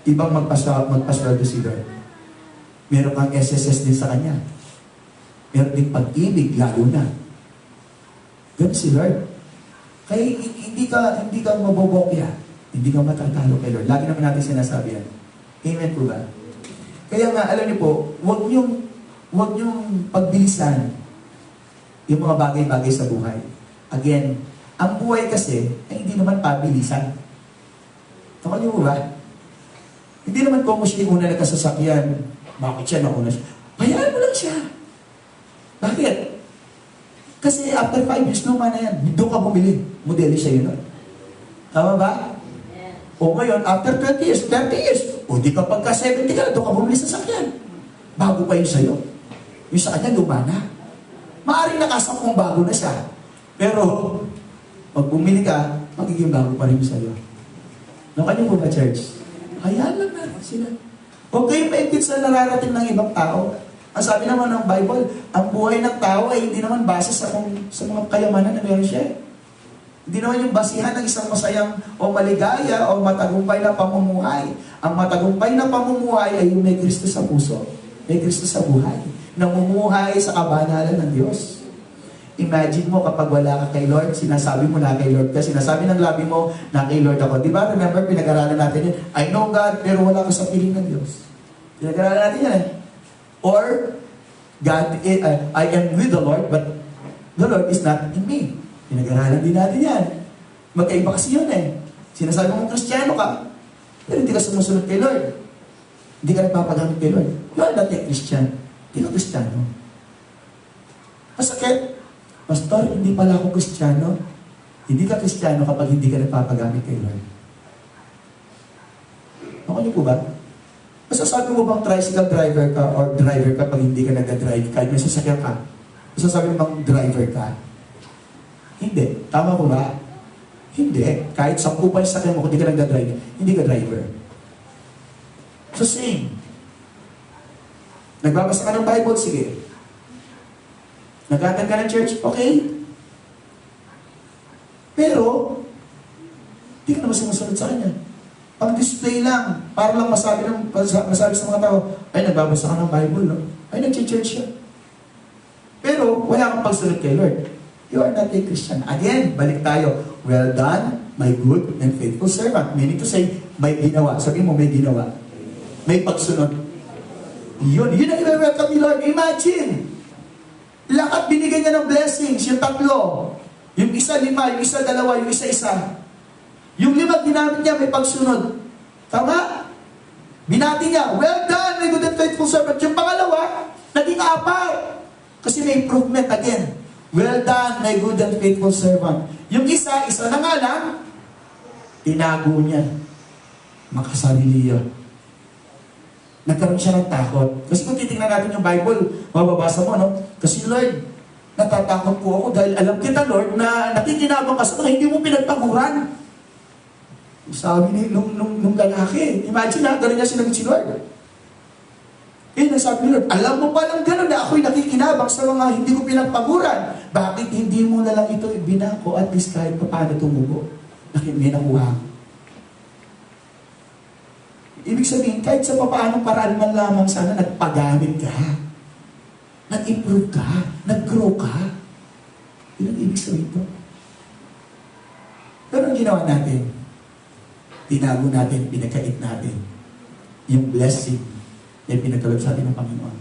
ibang magpasweldo si Lord. Meron kang SSS din sa Kanya. Meron din pag-ibig, lalo na. Ganun si Lord. Kaya hindi ka mabobokya. Hindi ka matatalo kay Lord. Lagi naman natin sinasabi yan. Amen po ba? Kaya nga, alam niyo po, huwag niyong pagbilisan yung mga bagay-bagay sa buhay. Again, ang buhay kasi ay hindi naman pabilisan. Tama niyo po ba? Hindi naman kung siya yung una nagkasasakyan, bakit siya nauna siya? Hayaan mo lang siya. Bakit? Kasi after 5 years, luma na yan. Doon ka bumili. Modelo siya yun. Tama ba? O ngayon, after 20 years, 30 years, o di kapag ka 70 ka, doon ka bumili sa sakyan. Bago pa yun sa'yo. Yung sa kanya, luma na. Maaaring nakasampung bago na siya. Pero, pag bumili ka, magiging bago pa rin sa'yo. Nakanyo po ba, church? Hayaan lang natin sila. Huwag kayong maigit sa nararating ng ibang tao. Ang sabi naman ng Bible, ang buhay ng tao ay hindi naman base sa mga kayamanan na meron siya. Hindi naman yung basihan ng isang masayang o maligaya o matagumpay na pamumuhay. Ang matagumpay na pamumuhay ay yung may Kristo sa puso. May Kristo sa buhay. Namumuhay sa kabanalan ng Diyos. Imagine mo kapag wala ka kay Lord, sinasabi mo na kay Lord ka, sinasabi ng labi mo na kay Lord ako. Di ba? Remember, pinag-aralan natin yun. I know God, pero wala ka sa piling ng Diyos. Pinag-aralan natin yan. Or, God, I am with the Lord, but the Lord is not in me. Pinag-aralan din natin yan. Magkaiba kasi yun eh. Sinasabi mong Kristiyano ka, pero hindi ka sumusunod kay Lord. Hindi ka nagpapagamit kay Lord. You are not a Christian. Hindi ka Kristiyano. Masakit. Pastor, hindi pala ako Kristiyano. Hindi ka Kristiyano kapag hindi ka nagpapagamit kay Lord. Ako niyo po ba? Masasabi mo bang tricycle driver ka or driver ka pag hindi ka nag-drive kahit may sasakyan ka? Masasabi mo bang driver ka? Hindi. Tama po ba? Hindi. Kahit 10 pa yung sasakyan mo kung hindi ka nag-drive, hindi ka driver. So same. Nagbabasa ka ng Bible? Sige. Nag-attend ka ng church? Okay. Pero, hindi ka naman sumusunod sa Kanya. Pag-display lang, para lang masabi sa mga tao, ay, nagbabasa ka ng Bible, no? Ay, nag-church siya. Pero, wala kang pagsunod kay Lord. You are not a Christian. Again, balik tayo. Well done, my good and faithful servant. Meaning to say, may ginawa. Sabihin mo, may ginawa. May pagsunod. Yun ang i-welcome ni Lord. Imagine, lahat binigay niya ng blessings, yung 3. Yung isa 5, yung isa 2, yung isa 1. Yung 5 ginamit niya, may pagsunod. Tama? Binati niya, well done, my good and faithful servant. Yung pangalawa, naging 4. Kasi may improvement again. Well done, my good and faithful servant. Yung isa na nga lang, tinago niya. Makasarili yun. Nagkaroon siya ng takot. Kasi kung titingnan natin yung Bible, mababasa mo, no? Kasi Lord, natatakot po ako dahil alam kita, Lord, na nakikinabang ka sa mga hindi mo pinagpaguran. Sabi ni nung lalaki, imagine na, gano'n niya sinagot si Lord. Nasabi ni Lord, alam mo palang gano'n na ako'y nakikinabang sa mga hindi ko pinagpaguran. Bakit hindi mo na lang ito ibinako at least kahit pa paano tumubo? May nakuha. Ibig sabihin, kahit sa papaanong paraan man lamang sana, nagpagamit ka. Nag-improve ka. Nag-grow ka. Yun ang ibig sabihin ito. Pero ang ginawa natin, tinago natin, pinagkait natin yung blessing na pinagkaloob sa atin ng Panginoon.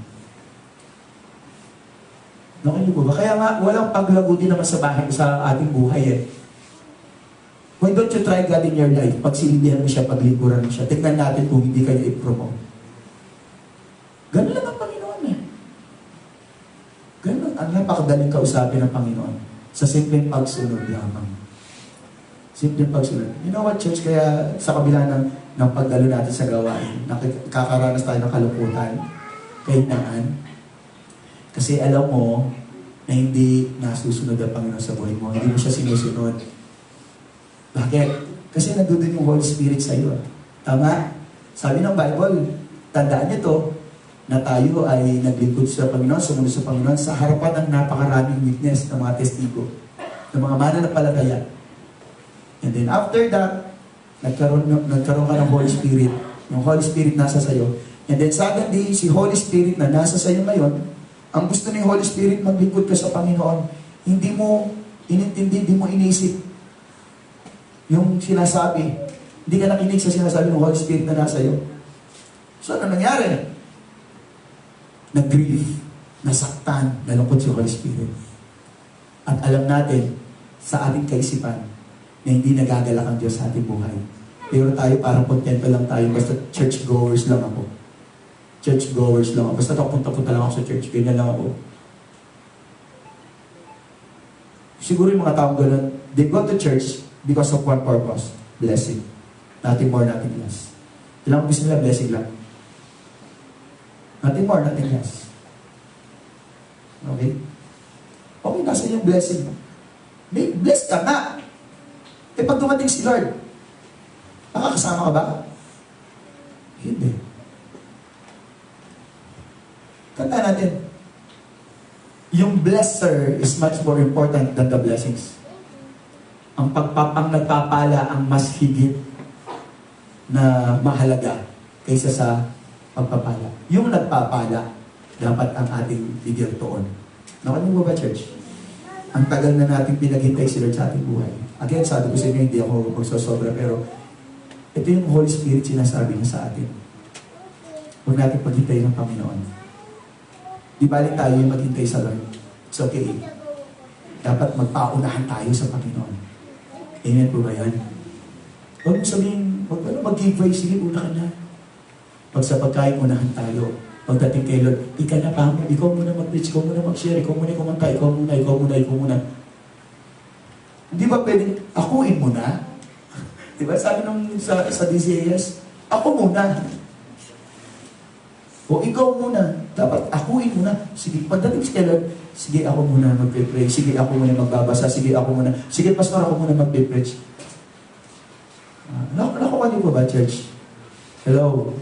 Nakuha po ba? Kaya nga, walang paglago din naman sa bahay, sa ating buhay eh. Why don't you try God in your life? Pag sinindihan mo siya, paglikuran mo siya, tignan natin kung hindi kayo i-promote. Ganun lang ang Panginoon eh. Ganun. Ang napakadaling kausapin ng Panginoon sa simpleng pagsunod lamang. Simpleng pagsunod. You know what, church? Kaya sa kabila ng pagdalo natin sa gawain, nakakaranas tayo ng kalungkutan, kahinaan. Kasi alam mo, na hindi nasusunod ang Panginoon sa buhay mo. Hindi mo siya sinusunod. Bakit? Kasi nandun yung Holy Spirit sa iyo. Tama? Sabi ng Bible, tandaan niyo to, na tayo ay naglingkod sa Panginoon, sumunod sa Panginoon, sa harapan ng napakaraming witness ng mga testigo, ng mga mananampalataya. And then after that, nagkaroon ka ng Holy Spirit. Yung Holy Spirit nasa sayo. And then suddenly, si Holy Spirit na nasa sayo ngayon, ang gusto ni Holy Spirit, maglingkod ka sa Panginoon, hindi mo inintindi, hindi mo inisip yung sinasabi. Hindi ka nakinig sa sinasabi ng Holy Spirit na nasa iyo. So, ano nangyari? Nag-grieve, nasaktan, nalungkot si Holy Spirit. At alam natin, sa ating kaisipan, na hindi nagagalak ang Diyos sa ating buhay. Pero tayo parang kontento lang tayo, basta church-goers lang ako. Church-goers lang ako. Basta punta-punta lang ako sa church, ganyan lang ako. Siguro yung mga taong ganun, they go to church because of one purpose, blessing. Nothing more, nothing less. Ilang gusto nila, blessing lang. Nothing more, nothing less. Okay? Okay, nasa yung blessing. May bless ka na. Eh, pag dumating si Lord, makakasama ka ba? Hindi. Kanta natin. Yung blesser is much more important than the blessings. Ang nagpapala ang mas higit na mahalaga kaysa sa pagpapala. Yung nagpapala, dapat ang ating bigyan toon. Nakalimutan mo ba, church? Ang tagal na natin pinaghintay si Lord sa ating buhay. Again, sabi ko sa inyo, hindi ako magsosobra, pero ito yung Holy Spirit sinasabi niya sa atin. Huwag natin paghintay ng Panginoon. Di balik tayo yung maghintay sa Lord. It's okay. Dapat magpaunahan tayo sa Panginoon. Amen po ba yan? Huwag mo sabihin, mag-giveaway, sige, una ka na. Pag sa pagkain, unahan tayo. Pagdating kay Lord, ika na pa mo, ikaw muna mag-preach, ikaw muna mag-share, ikaw muna kumanta, ikaw muna. Hindi ba pwedeng, akuin mo na? Diba? Sabi nung sa DCAS, ako muna. O ikaw muna. Dapat akuin mo na. Sige, pagdating kay Lord, sige, ako muna mag-pray, sige, ako muna magbabasa, sige, ako muna, sige, pastor, ako muna mag-preach. Nakuha niyo po ba, church? Hello?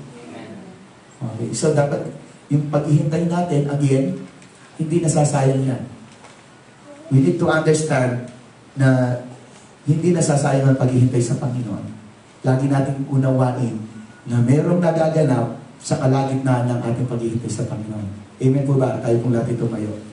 Okay, so dapat yung paghihintay natin, again, hindi nasasayang yan. We need to understand na hindi nasasayang ang paghihintay sa Panginoon. Lagi nating unawain na mayroong nagaganap sa kalagitnaan ng ating paghihintay sa Panginoon. Amen po ba? Tayo pong lahat tumayo.